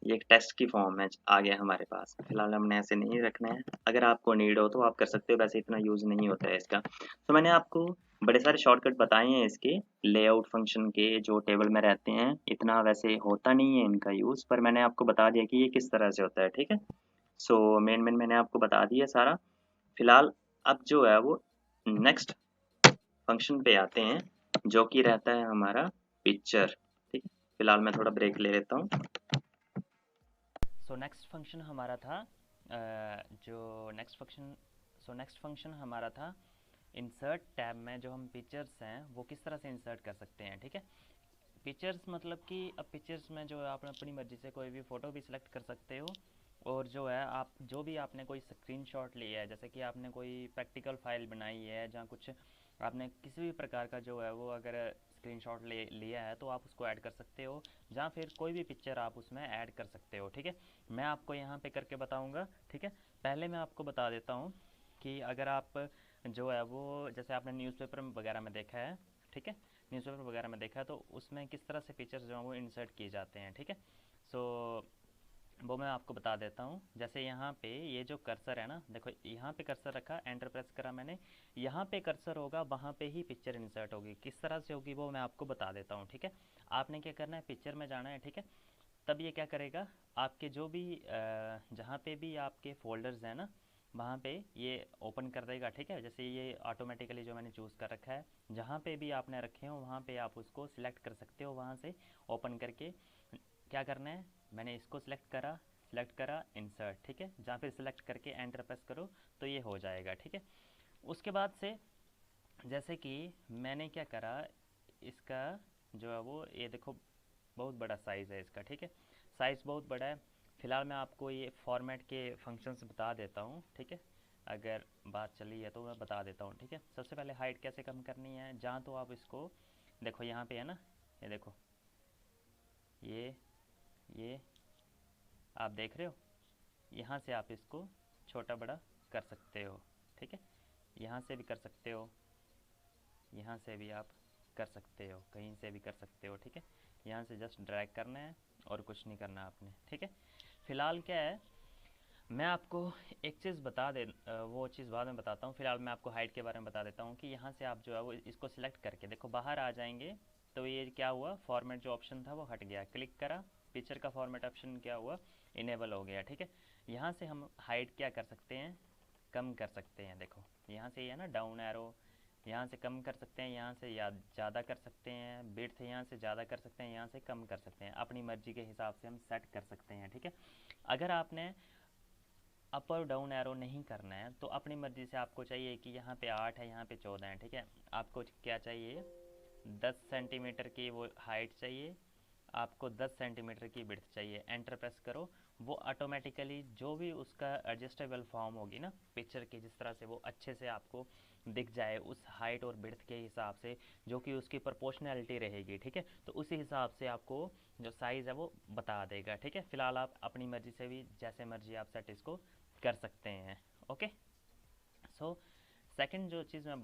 ये एक टेक्स्ट की फॉर्म में आ गया हमारे पास। फिलहाल हमने ऐसे नहीं रखना है, अगर आपको नीड हो तो आप कर सकते हो, वैसे इतना यूज़ नहीं होता है इसका। तो मैंने आपको बड़े सारे शॉर्टकट बताए हैं इसके, लेआउट फंक्शन के जो टेबल में रहते हैं, इतना वैसे होता नहीं है इनका यूज़, पर मैंने आपको बता दिया कि ये किस तरह से होता है, ठीक है। सो मेन मेन मैंने आपको बता दिया सारा। फिलहाल अब जो है वो नेक्स्ट फंक्शन पे आते हैं, जो कि रहता है हमारा पिक्चर, ठीक है। फिलहाल मैं थोड़ा ब्रेक ले लेता हूँ। सो नेक्स्ट फंक्शन हमारा था जो नेक्स्ट फंक्शन हमारा था इंसर्ट टैब में, जो हम पिक्चर्स हैं वो किस तरह से इंसर्ट कर सकते हैं, ठीक है। पिक्चर्स मतलब कि अब पिक्चर्स में जो है आप अपनी मर्ज़ी से कोई भी फ़ोटो भी सिलेक्ट कर सकते हो, और जो है आप जो भी आपने कोई स्क्रीनशॉट लिया है, जैसे कि आपने कोई प्रैक्टिकल फाइल बनाई है जहाँ कुछ आपने किसी भी प्रकार का जो है वो अगर स्क्रीनशॉट लिया है, तो आप उसको ऐड कर सकते हो, जहाँ फिर कोई भी पिक्चर आप उसमें ऐड कर सकते हो, ठीक है। मैं आपको यहाँ पे करके बताऊँगा, ठीक है। पहले मैं आपको बता देता हूँ कि अगर आप जो है वो, जैसे आपने न्यूज़पेपर वगैरह में देखा है, ठीक है, न्यूज़पेपर वगैरह में देखा है, तो उसमें किस तरह से पिक्चर्स जो हैं वो इंसर्ट किए जाते हैं, ठीक है। सो वो मैं आपको बता देता हूँ। जैसे यहाँ पे ये जो कर्सर है ना, देखो यहाँ पे कर्सर रखा, एंटर प्रेस करा मैंने, यहाँ पे कर्सर होगा, वहाँ पे ही पिक्चर इंसर्ट होगी। किस तरह से होगी वो मैं आपको बता देता हूँ, ठीक है। आपने क्या करना है, पिक्चर में जाना है, ठीक है। तब ये क्या करेगा, आपके जो भी जहाँ पे भी आपके फोल्डर्स हैं ना, वहाँ पे ये ओपन कर देगा, ठीक है। जैसे ये ऑटोमेटिकली जो मैंने चूज़ कर रखा है, जहाँ पे भी आपने रखे हो वहाँ पे आप उसको सिलेक्ट कर सकते हो, वहाँ से ओपन करके क्या करना है, मैंने इसको सिलेक्ट करा इंसर्ट, ठीक है। जहाँ पे सिलेक्ट करके एंटर प्रेस करो तो ये हो जाएगा, ठीक है। उसके बाद से जैसे कि मैंने क्या करा, इसका जो है वो ये देखो बहुत बड़ा साइज़ है इसका, ठीक है। साइज़ बहुत बड़ा है। फ़िलहाल मैं आपको ये फॉर्मेट के फंक्शंस बता देता हूँ, ठीक है। अगर बात चली है तो मैं बता देता हूँ, ठीक है। सबसे पहले हाइट कैसे कम करनी है, जहाँ तो आप इसको देखो यहाँ पे है ना, ये देखो ये आप देख रहे हो, यहाँ से आप इसको छोटा बड़ा कर सकते हो, ठीक है। यहाँ से भी कर सकते हो, यहाँ से भी आप कर सकते हो, कहीं से भी कर सकते हो, ठीक है। यहाँ से जस्ट ड्रैग करना है और कुछ नहीं करना आपने, ठीक है। फ़िलहाल क्या है, मैं आपको एक चीज़ बता दे, वो चीज़ बाद में बताता हूँ। फ़िलहाल मैं आपको हाइट के बारे में बता देता हूँ कि यहाँ से आप जो है वो इसको सिलेक्ट करके देखो बाहर आ जाएंगे, तो ये क्या हुआ, फॉर्मेट जो ऑप्शन था वो हट गया। क्लिक करा, पिक्चर का फॉर्मेट ऑप्शन क्या हुआ, इनेबल हो गया, ठीक है। यहाँ से हम हाइट क्या कर सकते हैं, कम कर सकते हैं। देखो यहाँ से ये है ना डाउन एरो, यहाँ से कम कर सकते हैं, यहाँ से या ज़्यादा कर सकते हैं, विड्थ यहाँ से ज़्यादा कर सकते हैं, यहाँ से कम कर सकते हैं, अपनी मर्ज़ी के हिसाब से हम सेट कर सकते हैं, ठीक है। अगर आपने अप और डाउन एरो नहीं करना है तो अपनी मर्ज़ी से आपको चाहिए कि यहाँ पे 8 है, यहाँ पे 14 है, ठीक है। आपको क्या चाहिए, 10 सेंटीमीटर की वो हाइट चाहिए, आपको 10 सेंटीमीटर की विड्थ चाहिए। एंटर प्रेस करो, वो ऑटोमेटिकली जो भी उसका एडजस्टेबल फॉर्म होगी ना पिक्चर की, जिस तरह से वो अच्छे से आपको दिख जाए उस हाइट और विड्थ के हिसाब से, जो कि उसकी प्रोपोर्शनैलिटी रहेगी, ठीक है। तो उसी हिसाब से आपको जो साइज़ है वो बता देगा, ठीक है। फ़िलहाल आप अपनी मर्ज़ी से भी जैसे मर्ज़ी आप सेट इसको कर सकते हैं, ओके। सो सेकंड जो चीज़ मैं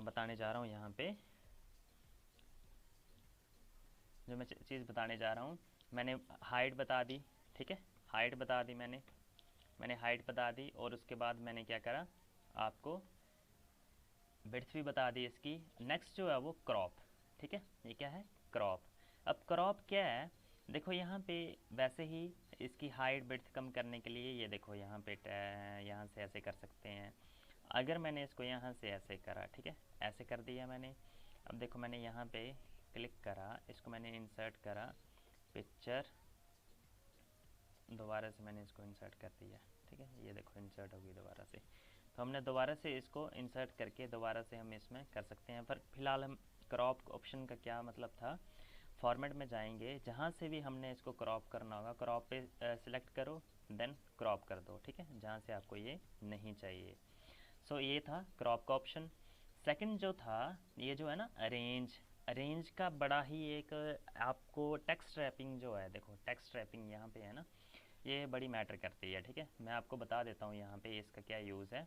बताने जा रहा हूँ यहाँ पे, जो मैं चीज़ बताने जा रहा हूँ, मैंने हाइट बता दी, ठीक है। हाइट बता दी मैंने हाइट बता दी, और उसके बाद मैंने क्या करा, आपको विड्थ भी बता दी इसकी। नेक्स्ट जो है वो क्रॉप, ठीक है। ये क्या है, क्रॉप। अब क्रॉप क्या है, देखो यहाँ पे वैसे ही इसकी हाइट विड्थ कम करने के लिए ये देखो यहाँ पे यहाँ से ऐसे कर सकते हैं। अगर मैंने इसको यहाँ से ऐसे करा, ठीक है, ऐसे कर दिया मैंने। अब देखो मैंने यहाँ पे क्लिक करा, इसको मैंने इंसर्ट करा पिक्चर, दोबारा से मैंने इसको इंसर्ट कर दिया, ठीक है। ये देखो इंसर्ट होगी दोबारा से। तो हमने दोबारा से इसको इंसर्ट करके दोबारा से हम इसमें कर सकते हैं, पर फिलहाल हम क्रॉप ऑप्शन का क्या मतलब था, फॉर्मेट में जाएंगे, जहाँ से भी हमने इसको क्रॉप करना होगा, क्रॉप पे सिलेक्ट करो, देन क्रॉप कर दो, ठीक है, जहाँ से आपको ये नहीं चाहिए। सो ये था क्रॉप का ऑप्शन। सेकंड जो था, ये जो है ना अरेंज, अरेंज का बड़ा ही एक आपको टेक्स्ट रैपिंग जो है, देखो टेक्स्ट रैपिंग यहाँ पे है ना, ये बड़ी मैटर करती है, ठीक है। मैं आपको बता देता हूँ यहाँ पे इसका क्या यूज़ है।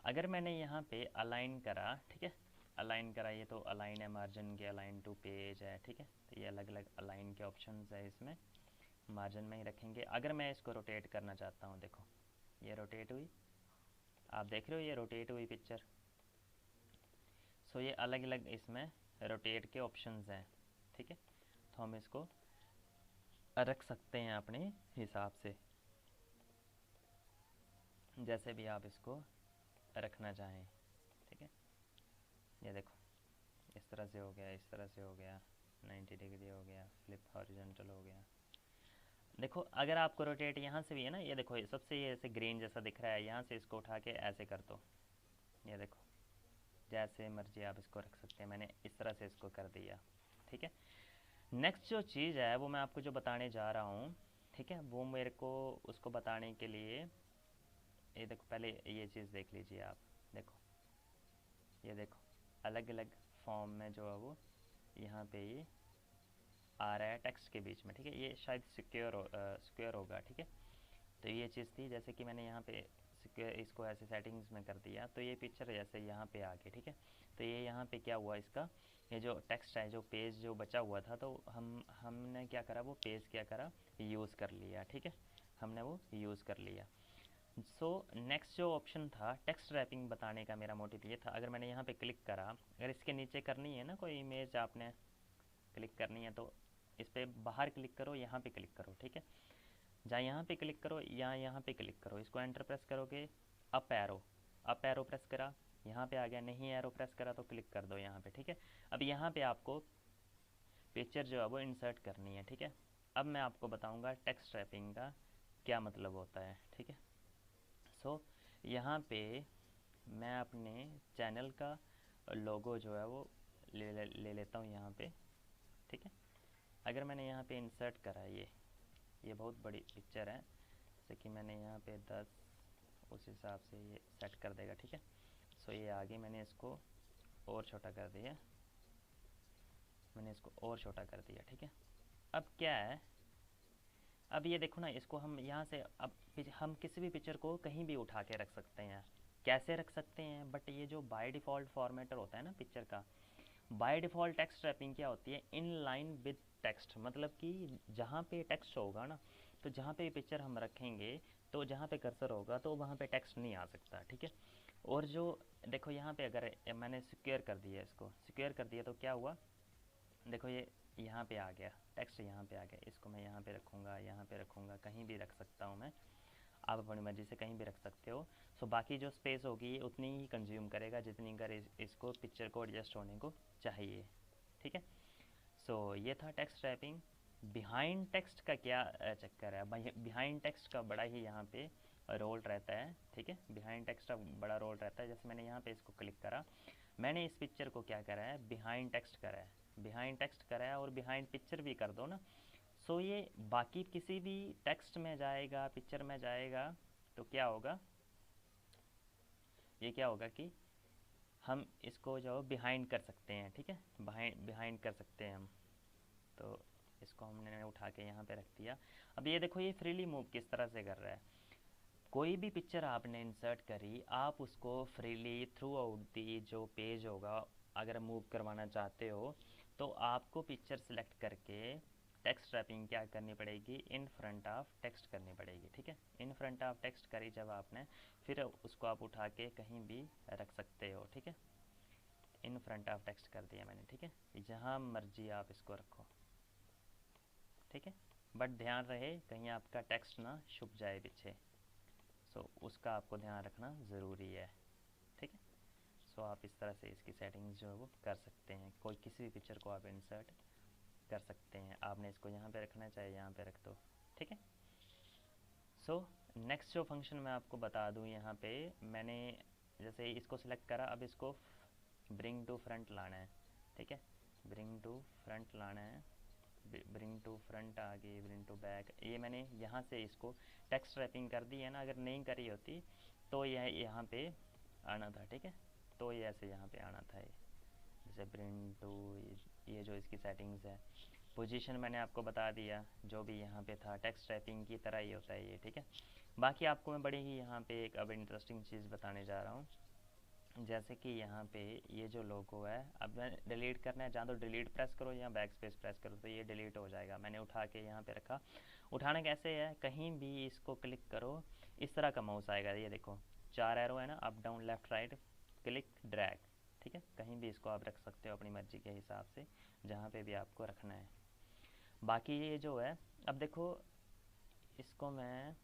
अगर मैंने यहाँ पे अलाइन करा, ठीक है, अलाइन करा, ये तो अलाइन है, मार्जिन के अलाइन टू पेज है, ठीक है। तो ये अलग अलग अलाइन के ऑप्शंस है इसमें, मार्जिन में ही रखेंगे। अगर मैं इसको रोटेट करना चाहता हूँ, देखो ये रोटेट हुई, आप देख रहे हो ये रोटेट हुई पिक्चर। सो ये अलग अलग इसमें रोटेट के ऑप्शंस हैं, ठीक है। तो हम इसको रख सकते हैं अपने हिसाब से, जैसे भी आप इसको रखना चाहें, ठीक है। ये देखो इस तरह से हो गया, इस तरह से हो गया, 90 डिग्री हो गया, फ्लिप हॉरिजॉन्टल हो गया। देखो अगर आपको रोटेट यहाँ से भी है ना, ये देखो ये सबसे ये ऐसे ग्रीन जैसा दिख रहा है, यहाँ से इसको उठा के ऐसे कर दो, ये देखो जैसे मर्जी आप इसको रख सकते हैं। मैंने इस तरह से इसको कर दिया, ठीक है। नेक्स्ट जो चीज़ है वो मैं आपको जो बताने जा रहा हूँ, ठीक है, वो मेरे को उसको बताने के लिए ये देखो पहले ये चीज़ देख लीजिए आप, देखो ये देखो अलग अलग फॉर्म में जो है वो यहाँ पे ये आ रहा है टेक्स्ट के बीच में, ठीक है। ये शायद सिक्योर होगा, ठीक है। तो ये चीज़ थी, जैसे कि मैंने यहाँ पे इसको ऐसे सेटिंग्स में कर दिया, तो ये पिक्चर जैसे यहाँ पे आ गई, ठीक है। तो ये यहाँ पे क्या हुआ, इसका ये जो टेक्स्ट है, जो पेज जो बचा हुआ था, तो हमने क्या करा, वो पेज क्या करा, यूज़ कर लिया, ठीक है, हमने वो यूज़ कर लिया। सो नेक्स्ट जो ऑप्शन था टेक्स्ट रैपिंग बताने का, मेरा मोटिव ये था, अगर मैंने यहाँ पे क्लिक करा, अगर इसके नीचे करनी है ना कोई इमेज आपने क्लिक करनी है, तो इस पर बाहर क्लिक करो, यहाँ पे क्लिक करो, ठीक है। जहाँ यहाँ पे क्लिक करो या यहाँ पे क्लिक करो, इसको एंटर प्रेस करोगे, अप एरो प्रेस करा, यहाँ पे आ गया, नहीं एरो प्रेस करा तो क्लिक कर दो यहाँ पे, ठीक है। अब यहाँ पे आपको पिक्चर जो है वो इंसर्ट करनी है, ठीक है। अब मैं आपको बताऊँगा टेक्स्ट रैपिंग का क्या मतलब होता है, ठीक है। सो यहाँ पे मैं अपने चैनल का लोगो जो है वो ले लेता हूँ यहाँ पे, ठीक है। अगर मैंने यहाँ पे इंसर्ट करा ये बहुत बड़ी पिक्चर है, जैसे कि मैंने यहाँ पे 10, उस हिसाब से ये सेट कर देगा, ठीक है। सो ये आगे मैंने इसको और छोटा कर दिया, ठीक है। अब क्या है, अब ये देखो ना, इसको हम यहाँ से अब हम किसी भी पिक्चर को कहीं भी उठा के रख सकते हैं, कैसे रख सकते हैं, बट ये जो बाय डिफ़ॉल्ट फॉर्मेटर होता है ना पिक्चर का, बाय डिफ़ॉल्ट टेक्स्ट रैपिंग क्या होती है, इन लाइन विद टेक्स्ट, मतलब कि जहाँ पे टेक्स्ट होगा ना, तो जहाँ पे पिक्चर हम रखेंगे, तो जहाँ पे कर्सर होगा तो वहाँ पे टेक्स्ट नहीं आ सकता, ठीक है। और जो देखो यहाँ पे अगर मैंने सिक्योर कर दिया, इसको सिक्योर कर दिया तो क्या हुआ, देखो ये यहाँ पे आ गया टेक्स्ट, यहाँ पे आ गया, इसको मैं यहाँ पे रखूँगा, यहाँ पे रखूँगा, कहीं भी रख सकता हूँ मैं, आप अपनी मर्ज़ी से कहीं भी रख सकते हो। सो बाकी जो स्पेस होगी ये उतनी ही कंज्यूम करेगा जितनी कर इसको पिक्चर को एडजस्ट होने को चाहिए, ठीक है। सो ये था टेक्स्ट रैपिंग। बिहाइंड टेक्स्ट का क्या चक्कर है, बिहाइंड टेक्स्ट का बड़ा ही यहाँ पे रोल रहता है, ठीक है। बिहाइंड टेक्स्ट का बड़ा रोल रहता है, जैसे मैंने यहाँ पे इसको क्लिक करा, मैंने इस पिक्चर को क्या करा है, बिहाइंड टेक्स्ट करा है, बिहाइंड टेक्स्ट करा है, और बिहाइंड पिक्चर भी कर दो ना, सो ये बाकी किसी भी टेक्स्ट में जाएगा, पिक्चर में जाएगा, तो क्या होगा, ये क्या होगा कि हम इसको जो बिहाइंड कर सकते हैं, ठीक है, बिहाइंड कर सकते हैं हम। तो इसको हमने उठा के यहाँ पे रख दिया। अब ये देखो ये फ्रीली मूव किस तरह से कर रहा है, कोई भी पिक्चर आपने इंसर्ट करी, आप उसको फ्रीली थ्रू आउट दी जो पेज होगा अगर मूव करवाना चाहते हो, तो आपको पिक्चर सेलेक्ट करके टेक्स्ट रैपिंग क्या करनी पड़ेगी, इन फ्रंट ऑफ टेक्स्ट करनी पड़ेगी, ठीक है। इन फ्रंट ऑफ टेक्स्ट करी जब आपने, फिर उसको आप उठा के कहीं भी रख सकते हो, ठीक है। इन फ्रंट ऑफ टेक्स्ट कर दिया मैंने, ठीक है, जहाँ मर्जी आप इसको रखो, ठीक है। बट ध्यान रहे कहीं आपका टेक्स्ट ना छुप जाए पीछे, सो उसका आपको ध्यान रखना ज़रूरी है, ठीक है। सो आप इस तरह से इसकी सेटिंग्स जो है वो कर सकते हैं, कोई किसी भी पिक्चर को आप इंसर्ट कर सकते हैं, आपने इसको यहाँ पे रखना चाहे यहाँ पे रख दो, ठीक है। सो नेक्स्ट जो फंक्शन मैं आपको बता दूँ, यहाँ पे मैंने जैसे इसको सिलेक्ट करा, अब इसको ब्रिंग टू फ्रंट लाना है, ठीक है, ब्रिंग टू फ्रंट लाना है, ब्रिंग टू फ्रंट आगे, ब्रिंग टू बैक, ये मैंने यहाँ से इसको टेक्स्ट रैपिंग कर दी है ना, अगर नहीं करी होती तो यह यहाँ पे आना था, ठीक है, तो ये ऐसे यहाँ पे आना था, ये जैसे ब्रिंग टू, ये जो इसकी सेटिंग्स है, पोजीशन मैंने आपको बता दिया, जो भी यहाँ पे था टेक्स्ट रैपिंग की तरह ही होता है ये, ठीक है। बाकी आपको मैं बड़ी ही यहाँ पे एक अब इंटरेस्टिंग चीज़ बताने जा रहा हूँ, जैसे कि यहाँ पे ये जो लोगो है, अब मैं डिलीट करना है, जहाँ तो डिलीट प्रेस करो या बैक स्पेस प्रेस करो तो ये डिलीट हो जाएगा, मैंने उठा के यहाँ पे रखा। उठाना कैसे है, कहीं भी इसको क्लिक करो, इस तरह का माउस आएगा, ये देखो 4 एरो है ना, up down left right, click drag, ठीक है, कहीं भी इसको आप रख सकते हो अपनी मर्जी के हिसाब से, जहाँ पे भी आपको रखना है। बाकी ये जो है, अब देखो इसको मैं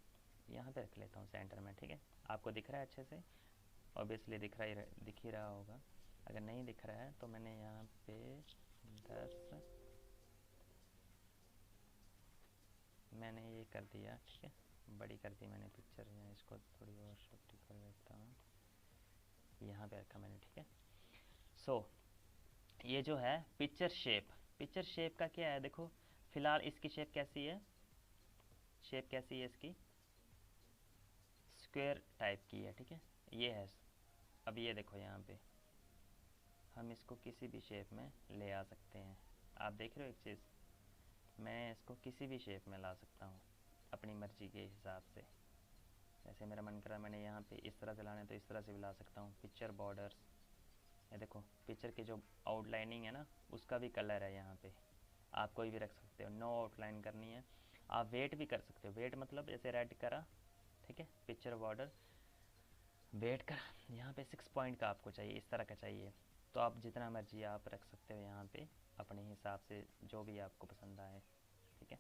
यहाँ पे रख लेता हूँ सेंटर में, ठीक है, आपको दिख रहा है अच्छे से, ऑब्वियसली दिख ही रहा होगा, अगर नहीं दिख रहा है तो मैंने यहाँ पे 10 मैंने ये कर दिया, ठीक है, बड़ी कर दी मैंने पिक्चर, यहाँ इसको थोड़ी और छोटी कर देता हूँ, यहाँ पे रखा मैंने, ठीक है। सो ये जो है पिक्चर शेप का क्या है, देखो फिलहाल इसकी शेप कैसी है, शेप कैसी है इसकी, स्क्वायर टाइप की है, ठीक है, ये है। अब ये देखो यहाँ पे हम इसको किसी भी शेप में ले आ सकते हैं, आप देख रहे हो एक चीज़, मैं इसको किसी भी शेप में ला सकता हूँ अपनी मर्ज़ी के हिसाब से, जैसे मेरा मन कर रहा है मैंने यहाँ पे इस तरह से लाना है तो इस तरह से भी ला सकता हूँ। पिक्चर बॉर्डर्स, ये देखो पिक्चर की जो आउटलाइनिंग है ना, उसका भी कलर है यहाँ पे, आप कोई भी रख सकते हो, नो आउटलाइन करनी है, आप वेट भी कर सकते हो, वेट मतलब जैसे रेड करा, ठीक है, पिक्चर बॉर्डर वेट का यहाँ पे 6 पॉइंट का आपको चाहिए, इस तरह का चाहिए, तो आप जितना मर्जी आप रख सकते हो यहाँ पे अपने हिसाब से, जो भी आपको पसंद आए, ठीक है।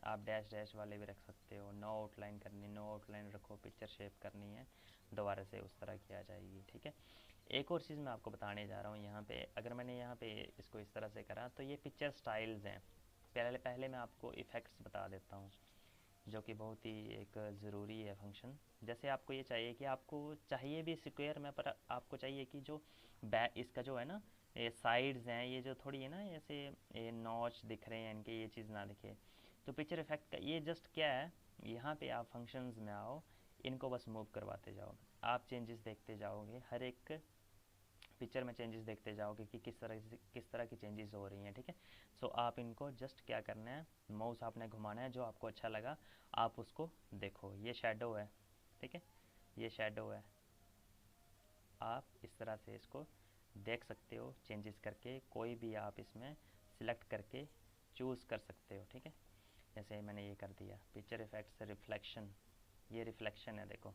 आप डैश डैश वाले भी रख सकते हो, नो आउटलाइन करनी, नो आउटलाइन रखो, पिक्चर शेप करनी है दोबारा से उस तरह की आ जाएगी। ठीक है, एक और चीज़ मैं आपको बताने जा रहा हूँ यहाँ पे, अगर मैंने यहाँ पे इसको इस तरह से करा तो ये पिक्चर स्टाइल्स हैं। पहले पहले मैं आपको इफ़ेक्ट्स बता देता हूँ, जो कि बहुत ही एक ज़रूरी है फंक्शन। जैसे आपको ये चाहिए कि आपको चाहिए भी स्क्वायर में, पर आपको चाहिए कि जो बैक इसका जो है ना, ये साइड्स हैं, ये जो थोड़ी है ना ऐसे ये नॉच दिख रहे हैं इनके, ये चीज़ ना दिखे। तो पिक्चर इफेक्ट का ये जस्ट क्या है, यहाँ पे आप फंक्शंस में आओ, इनको बस मूव करवाते जाओ, आप चेंजेस देखते जाओगे, हर एक पिक्चर में चेंजेस देखते जाओगे कि किस तरह की चेंजेस हो रही हैं। ठीक है, सो आप इनको जस्ट क्या करना है, माउस आपने घुमाना है, जो आपको अच्छा लगा आप उसको देखो। ये शेडो है, ठीक है, ये शेडो है, आप इस तरह से इसको देख सकते हो चेंजेस करके, कोई भी आप इसमें सिलेक्ट करके चूज़ कर सकते हो। ठीक है, जैसे मैंने ये कर दिया पिक्चर इफेक्ट्स रिफ्लेक्शन, ये रिफ्लेक्शन है, देखो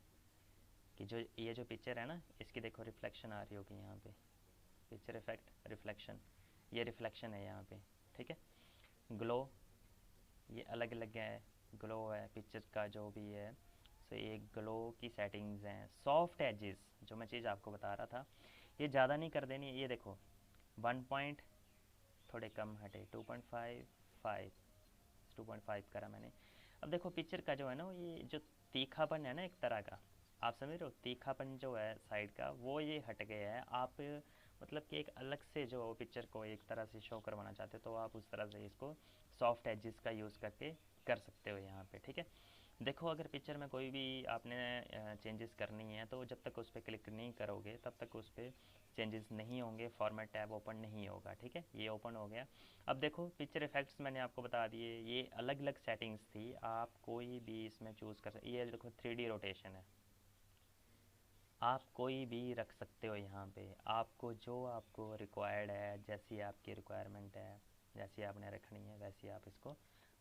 कि जो ये जो पिक्चर है ना, इसकी देखो रिफ्लेक्शन आ रही होगी यहाँ पे, पिक्चर इफेक्ट रिफ्लेक्शन, ये रिफ्लेक्शन है यहाँ पे। ठीक है, ग्लो, ये अलग अलग है, ग्लो है पिक्चर का जो भी है। सो ये ग्लो की सेटिंग्स हैं। सॉफ्ट एजेस, जो मैं चीज़ आपको बता रहा था, ये ज़्यादा नहीं कर देनी, ये देखो 1 पॉइंट थोड़े कम हटे, 2.5 5 2.5 करा मैंने। अब देखो पिक्चर का जो है ना, ये जो तीखापन है ना एक तरह का, आप समझ रहे हो, तीखापन जो है साइड का वो ये हट गया है। आप मतलब कि एक अलग से जो पिक्चर को एक तरह से शो करवाना चाहते हो, तो आप उस तरह से इसको सॉफ्ट एजेस का यूज़ करके कर सकते हो यहाँ पे। ठीक है, देखो अगर पिक्चर में कोई भी आपने चेंजेस करनी है, तो जब तक उस पर क्लिक नहीं करोगे तब तक उस पर चेंजेस नहीं होंगे, फॉर्मेट टैब ओपन नहीं होगा। ठीक है, ये ओपन हो गया। अब देखो पिक्चर इफेक्ट्स मैंने आपको बता दिए, ये अलग अलग सेटिंग्स थी, आप कोई भी इसमें चूज़ कर सकते। ये देखो 3D रोटेशन है, आप कोई भी रख सकते हो यहाँ पे, आपको जो आपको रिक्वायर्ड है, जैसी आपकी रिक्वायरमेंट है, जैसी आपने रखनी है वैसी आप इसको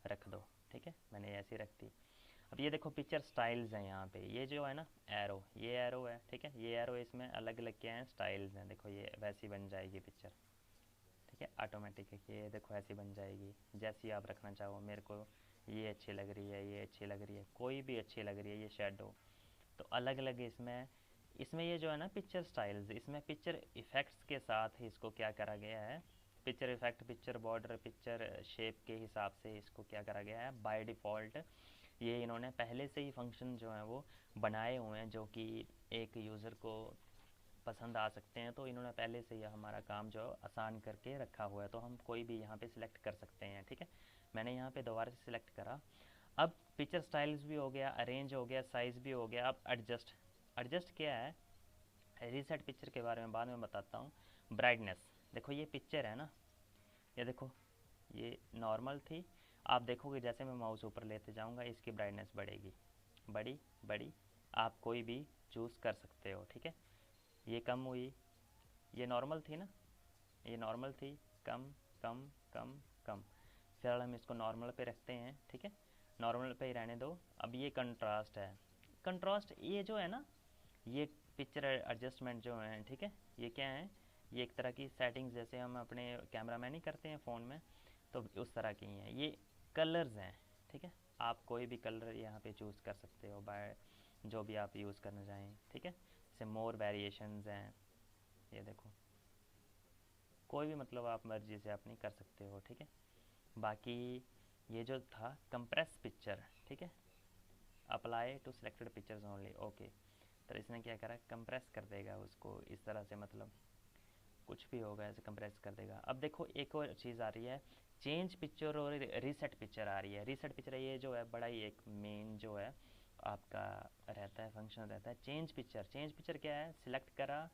रख दो। ठीक है, मैंने ऐसी रख दी। अब ये देखो पिक्चर स्टाइल्स हैं यहाँ पे, ये जो है ना एरो, ये एरो है। ठीक है, ये एरो, इसमें अलग अलग क्या हैं, स्टाइल्स हैं। देखो ये वैसी बन जाएगी पिक्चर, ठीक है, ऑटोमेटिक है, ये देखो ऐसी बन जाएगी जैसी आप रखना चाहो। मेरे को ये अच्छी लग रही है, ये अच्छी लग रही है, कोई भी अच्छी लग रही है, ये शेडो। तो अलग अलग इसमें इसमें ये जो है ना पिक्चर स्टाइल्स, इसमें पिक्चर इफ़ेक्ट्स के साथ ही इसको क्या करा गया है, picture effect, picture border, picture shape के हिसाब से इसको क्या करा गया है बाय डिफ़ॉल्ट। ये इन्होंने पहले से ही फंक्शन जो हैं वो बनाए हुए हैं, जो कि एक यूज़र को पसंद आ सकते हैं। तो इन्होंने पहले से ही हमारा काम जो आसान करके रखा हुआ है, तो हम कोई भी यहाँ पे सिलेक्ट कर सकते हैं। ठीक है, मैंने यहाँ पे दोबारा से सिलेक्ट करा। अब पिक्चर स्टाइल्स भी हो गया, अरेंज हो गया, साइज़ भी हो गया। अब एडजस्ट, एडजस्ट क्या है, रीसेट पिक्चर के बारे में बाद में बताता हूँ। ब्राइटनेस, देखो ये पिक्चर है ना, ये देखो ये नॉर्मल थी, आप देखोगे जैसे मैं माउस ऊपर लेते जाऊँगा इसकी ब्राइटनेस बढ़ेगी, बड़ी बड़ी, आप कोई भी चूज़ कर सकते हो। ठीक है, ये कम हुई, ये नॉर्मल थी ना, ये नॉर्मल थी, कम कम कम कम। फिलहाल हम इसको नॉर्मल पे रखते हैं। ठीक है, नॉर्मल पे ही रहने दो। अब ये कंट्रास्ट है, कंट्रास्ट ये जो है ना, ये पिक्चर एडजस्टमेंट जो है, ठीक है, ये क्या है, ये एक तरह की सेटिंग्स जैसे हम अपने कैमरा में नहीं करते हैं फ़ोन में, तो उस तरह की हैं। ये कलर्स हैं, ठीक है, आप कोई भी कलर यहाँ पे चूज़ कर सकते हो बाय जो भी आप यूज़ करना चाहें। ठीक है, जैसे मोर वेरिएशंस हैं, ये देखो कोई भी मतलब आप मर्जी से अपनी कर सकते हो। ठीक है, बाकी ये जो था कंप्रेस पिक्चर, ठीक है, apply to selected pictures only, okay. तो इसने क्या करा, कंप्रेस कर देगा उसको इस तरह से, मतलब कुछ भी होगा ऐसे कंप्रेस कर देगा। अब देखो एक और चीज़ आ रही है, चेंज पिक्चर और रीसेट पिक्चर आ रही है। रीसेट पिक्चर ये जो है बड़ा ही एक मेन जो है आपका रहता है, फंक्शन रहता है। चेंज पिक्चर, चेंज पिक्चर क्या है, सिलेक्ट करा,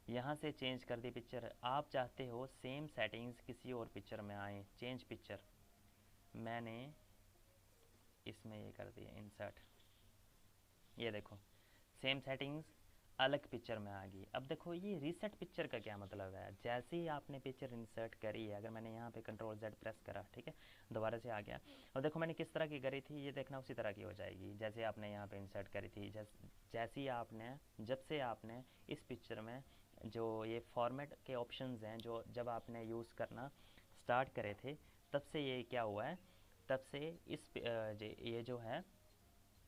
यहाँ से चेंज कर दी पिक्चर, आप चाहते हो सेम सेटिंग्स किसी और पिक्चर में आए, चेंज पिक्चर, मैंने इसमें ये कर दिया इंसर्ट, ये देखो सेम सेटिंग्स अलग पिक्चर में आ गई। अब देखो ये रीसेट पिक्चर का क्या मतलब है, जैसे ही आपने पिक्चर इंसर्ट करी है, अगर मैंने यहाँ पे कंट्रोल जेड प्रेस करा, ठीक है, दोबारा से आ गया, और देखो मैंने किस तरह की करी थी, ये देखना उसी तरह की हो जाएगी जैसे आपने यहाँ पे इंसर्ट करी थी। जैसे ही आपने, जब से आपने इस पिक्चर में जो ये फॉर्मेट के ऑप्शंस हैं, जो जब आपने यूज़ करना स्टार्ट करे थे, तब से ये क्या हुआ है, तब से ये जो है,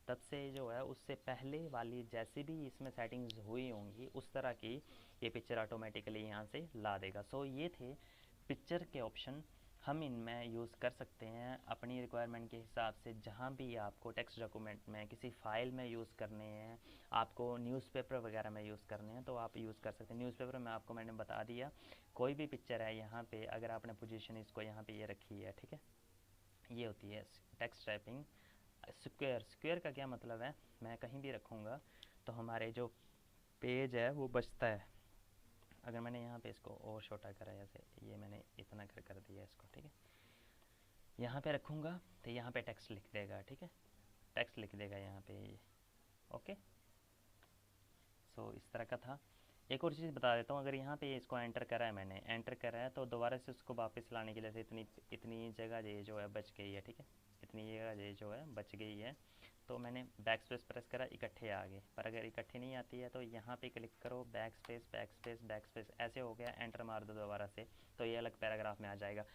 तब से जो है उससे पहले वाली जैसी भी इसमें सेटिंग्स हुई होंगी उस तरह की ये पिक्चर ऑटोमेटिकली यहाँ से ला देगा। सो ये थे पिक्चर के ऑप्शन। हम इनमें यूज़ कर सकते हैं अपनी रिक्वायरमेंट के हिसाब से। जहाँ भी आपको टेक्स्ट डॉक्यूमेंट में किसी फाइल में यूज़ करने हैं, आपको न्यूज़पेपर वगैरह में यूज़ करने हैं तो आप यूज़ कर सकते हैं। न्यूज़पेपर में आपको मैंने बता दिया, कोई भी पिक्चर है यहाँ पे अगर आपने पोजीशन इसको यहाँ पे ये रखी है, ठीक है, ये होती है टेक्स्ट टाइपिंग। स्क्वायर, स्क्वायर का क्या मतलब है, मैं कहीं भी रखूँगा तो हमारे जो पेज है वो बचता है। अगर मैंने यहाँ पे इसको और छोटा करा, जैसे ये मैंने इतना कर दिया इसको, ठीक है, यहाँ पे रखूँगा तो यहाँ पे टेक्स्ट लिख देगा, ठीक है, टेक्स्ट लिख देगा यहाँ पे ये। ओके, सो इस तरह का था। एक और चीज़ बता देता हूँ, अगर यहाँ पे इसको एंटर करा है, मैंने एंटर करा है, तो दोबारा से उसको वापस लाने के लिए से इतनी इतनी जगह ये जो है बच गई है, ठीक है, इतनी जगह ये जो है बच गई है, तो मैंने बैक स्पेस प्रेस करा, इकट्ठे आ गए। पर अगर इकट्ठे नहीं आती है तो यहाँ पे क्लिक करो, back space back space back space, ऐसे हो गया, एंटर मार दो दोबारा से, तो ये अलग पैराग्राफ में आ जाएगा।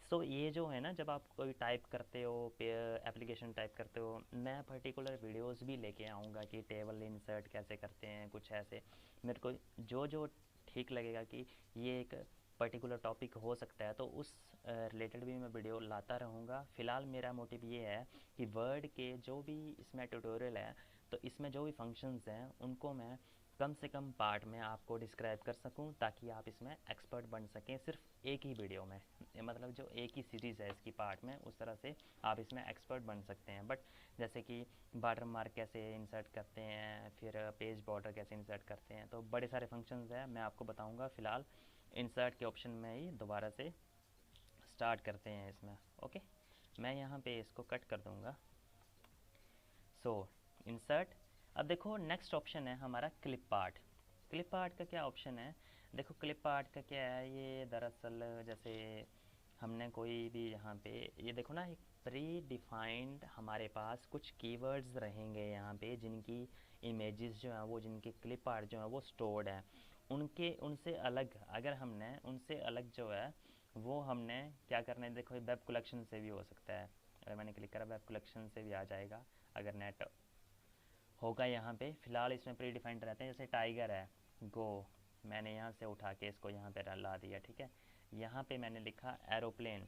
सो ये जो है ना, जब आप कोई टाइप करते हो, एप्लीकेशन टाइप करते हो, मैं पर्टिकुलर वीडियोस भी लेके आऊँगा कि टेबल इंसर्ट कैसे करते हैं, कुछ ऐसे मेरे को जो जो ठीक लगेगा कि ये एक पर्टिकुलर टॉपिक हो सकता है, तो उस रिलेटेड भी मैं वीडियो लाता रहूँगा। फ़िलहाल मेरा मोटिव ये है कि वर्ड के जो भी इसमें ट्यूटोरियल है, तो इसमें जो भी फंक्शंस हैं उनको मैं कम से कम पार्ट में आपको डिस्क्राइब कर सकूं, ताकि आप इसमें एक्सपर्ट बन सकें सिर्फ एक ही वीडियो में। मतलब जो एक ही सीरीज़ है इसकी पार्ट में, उस तरह से आप इसमें एक्सपर्ट बन सकते हैं। बट जैसे कि वाटर मार्क कैसे इंसर्ट करते हैं, फिर पेज बॉर्डर कैसे इंसर्ट करते हैं, तो बड़े सारे फंक्शंस हैं, मैं आपको बताऊंगा। फ़िलहाल इंसर्ट के ऑप्शन में ही दोबारा से स्टार्ट करते हैं इसमें। ओके, मैं यहाँ पे इसको कट कर दूँगा। सो इंसर्ट, अब देखो नेक्स्ट ऑप्शन है हमारा क्लिप आर्ट। क्लिप आर्ट का क्या ऑप्शन है, देखो क्लिप आर्ट का क्या है, ये दरअसल जैसे हमने कोई भी यहाँ पे, ये देखो ना, एक प्री डिफाइंड हमारे पास कुछ कीवर्ड्स रहेंगे यहाँ पे, जिनकी इमेजेस जो हैं वो, जिनके क्लिप आर्ट जो है वो स्टोर्ड है। उनके उनसे अलग, अगर हमने उनसे अलग जो है वो हमने क्या करना है, देखो वेब कलेक्शन से भी हो सकता है। अगर मैंने क्लिक करा, वेब कलेक्शन से भी आ जाएगा अगर नेट होगा यहाँ पे। फ़िलहाल इसमें प्री डिफाइंड रहते हैं, जैसे टाइगर है, गो, मैंने यहाँ से उठा के इसको यहाँ पे ला दिया, ठीक है। यहाँ पे मैंने लिखा एरोप्लेन,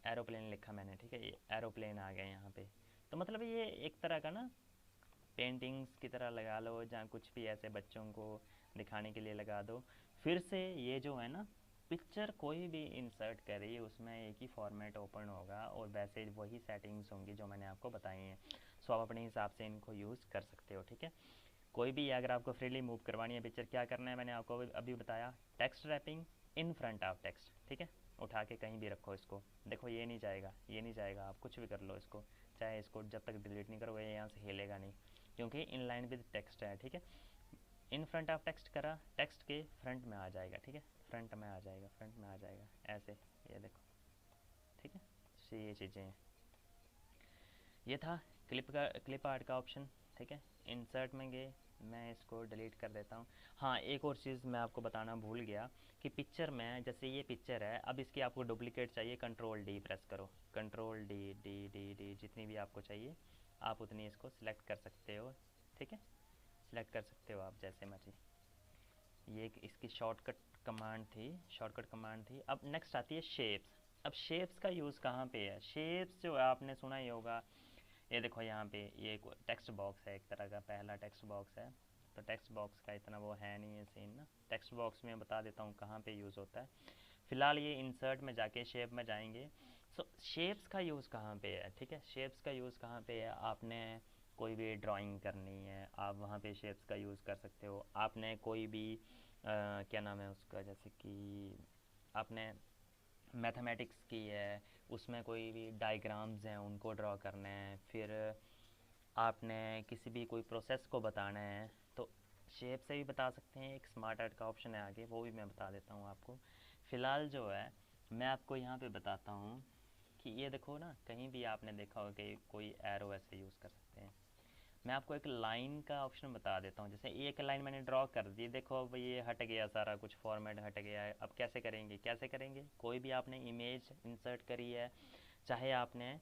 एरोप्लेन लिखा मैंने, ठीक है, ये एरोप्लेन आ गया यहाँ पे। तो मतलब ये एक तरह का ना पेंटिंग्स की तरह लगा लो, जहाँ कुछ भी ऐसे बच्चों को दिखाने के लिए लगा दो। फिर से ये जो है ना, पिक्चर कोई भी इंसर्ट करिए उसमें एक ही फॉर्मेट ओपन होगा और वैसे वही सेटिंग्स होंगी जो मैंने आपको बताई हैं। सो आप अपने हिसाब से इनको यूज़ कर सकते हो, ठीक है। कोई भी अगर आपको फ्रीली मूव करवानी है पिक्चर, क्या करना है, मैंने आपको अभी बताया, text wrapping in front of text, ठीक है। उठा के कहीं भी रखो इसको, देखो ये नहीं जाएगा, ये नहीं जाएगा, आप कुछ भी कर लो इसको, चाहे इसको जब तक डिलीट नहीं करोगे यहाँ से हिलेगा नहीं, क्योंकि इन लाइन विद टेक्स्ट है, ठीक है। इन फ्रंट ऑफ टेक्स्ट करा, टेक्स्ट के फ्रंट में आ जाएगा, ठीक है, फ्रंट में आ जाएगा, फ्रंट में आ जाएगा ऐसे, ये देखो, ठीक है। तो ये चीज़ें हैं, ये था क्लिप आर्ट का ऑप्शन, ठीक है। इंसर्ट में गए, मैं इसको डिलीट कर देता हूँ। हाँ, एक और चीज़ मैं आपको बताना भूल गया कि पिक्चर में, जैसे ये पिक्चर है, अब इसकी आपको डुप्लीकेट चाहिए, कंट्रोल डी प्रेस करो, control D D D D, जितनी भी आपको चाहिए आप उतनी इसको सिलेक्ट कर सकते हो, ठीक है, सिलेक्ट कर सकते हो आप जैसे मर्जी। ये एक इसकी शॉर्टकट कमांड थी, शॉर्टकट कमांड थी। अब नेक्स्ट आती है शेप्स। अब शेप्स का यूज़ कहाँ पे है, शेप्स जो है आपने सुना ही होगा, ये देखो यहाँ पे ये एक टेक्स्ट बॉक्स है, एक तरह का पहला टेक्स्ट बॉक्स है। तो टेक्स्ट बॉक्स का इतना वो है नहीं है सीन ना, टेक्स्ट बॉक्स में बता देता हूँ कहाँ पे यूज़ होता है। फ़िलहाल ये इंसर्ट में जाके शेप में जाएंगे। सो शेप्स का यूज़ कहाँ पे है, ठीक है, शेप्स का यूज़ कहाँ पे है, आपने कोई भी ड्राइंग करनी है आप वहाँ पे शेप्स का यूज़ कर सकते हो। आपने कोई भी क्या नाम है उसका, जैसे कि आपने मैथमेटिक्स की है, उसमें कोई भी डायग्राम्स हैं उनको ड्रॉ करना है, फिर आपने किसी भी कोई प्रोसेस को बताना है, तो शेप से भी बता सकते हैं। एक स्मार्ट आर्ट का ऑप्शन है आगे, वो भी मैं बता देता हूँ आपको। फ़िलहाल जो है मैं आपको यहाँ पे बताता हूँ कि ये देखो ना, कहीं भी आपने देखा होगा कि कोई एरो ऐसे यूज़ कर सकते हैं, मैं आपको एक लाइन का ऑप्शन बता देता हूँ। जैसे एक लाइन मैंने ड्रॉ कर दी, देखो अब ये हट गया, सारा कुछ फॉर्मेट हट गया है। अब कैसे करेंगे, कैसे करेंगे, कोई भी आपने इमेज इंसर्ट करी है, चाहे आपने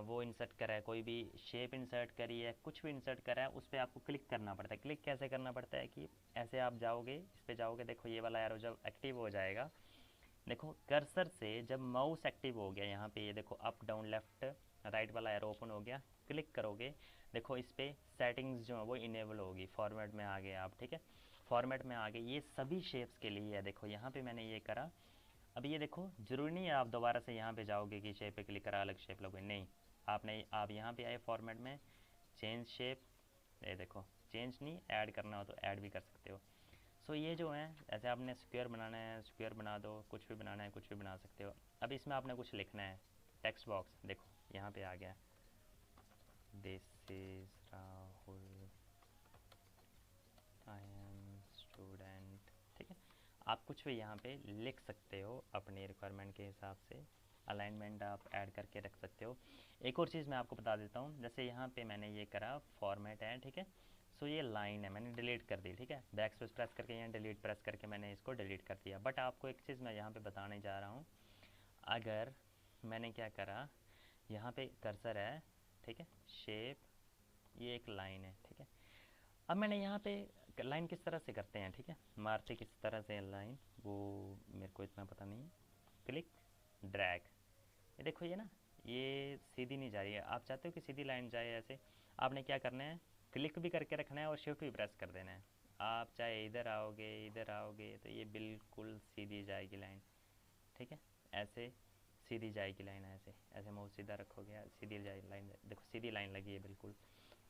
वो इंसर्ट करा है, कोई भी शेप इंसर्ट करी है, कुछ भी इंसर्ट करा है, उस पर आपको क्लिक करना पड़ता है। क्लिक कैसे करना पड़ता है कि ऐसे आप जाओगे, इस पर जाओगे, देखो ये वाला एरो जब एक्टिव हो जाएगा, देखो कर्सर से जब माउस एक्टिव हो गया, यहाँ पे ये देखो अप डाउन लेफ्ट राइट वाला एरो ओपन हो गया, क्लिक करोगे, देखो इस पर सेटिंग्स जो है वो इनेबल होगी, फॉर्मेट में आ गए आप, ठीक है, फॉर्मेट में आ गए। ये सभी शेप्स के लिए है। देखो यहाँ पे मैंने ये करा, अब ये देखो जरूरी नहीं है आप दोबारा से यहाँ पे जाओगे कि शेप पे क्लिक करा अलग शेप लोगे, नहीं, आप यहाँ पे आए फॉर्मेट में, चेंज शेप, ये देखो चेंज नहीं, ऐड करना हो तो ऐड भी कर सकते हो। सो ये जो है, ऐसे आपने स्क्वायर बनाना है स्क्वायर बना दो, कुछ भी बनाना है कुछ भी बना सकते हो। अब इसमें आपने कुछ लिखना है, टेक्स्ट बॉक्स देखो यहाँ पे आ गया, this is Rahul, I am student, ठीक है। आप कुछ भी यहाँ पे लिख सकते हो अपनी रिक्वायरमेंट के हिसाब से, अलाइनमेंट आप ऐड करके रख सकते हो। एक और चीज़ मैं आपको बता देता हूँ, जैसे यहाँ पे मैंने ये करा फॉर्मेट है, ठीक है, सो ये लाइन है मैंने डिलीट कर दी, ठीक है, बैक स्पेस प्रेस करके यहाँ डिलीट प्रेस करके मैंने इसको डिलीट कर दिया। बट आपको एक चीज़ मैं यहाँ पे बताने जा रहा हूँ, अगर मैंने क्या करा, यहाँ पे कर्सर है, ठीक है, शेप, ये एक लाइन है, ठीक है, अब मैंने यहाँ पे लाइन किस तरह से करते हैं, ठीक है, मारते किस तरह से लाइन, वो मेरे को इतना पता नहीं है। क्लिक, ड्रैग, ये देखो ये ना, ये सीधी नहीं जा रही है, आप चाहते हो कि सीधी लाइन जाए, ऐसे आपने क्या करना है, क्लिक भी करके रखना है और शिफ्ट भी प्रेस कर देना है। आप चाहे इधर आओगे तो ये बिल्कुल सीधी जाएगी लाइन, ठीक है, ऐसे सीधी जाएगी लाइन, ऐसे ऐसे माउस सीधा रखोगे सीधी जाएगी लाइन, देखो सीधी लाइन लगी है बिल्कुल।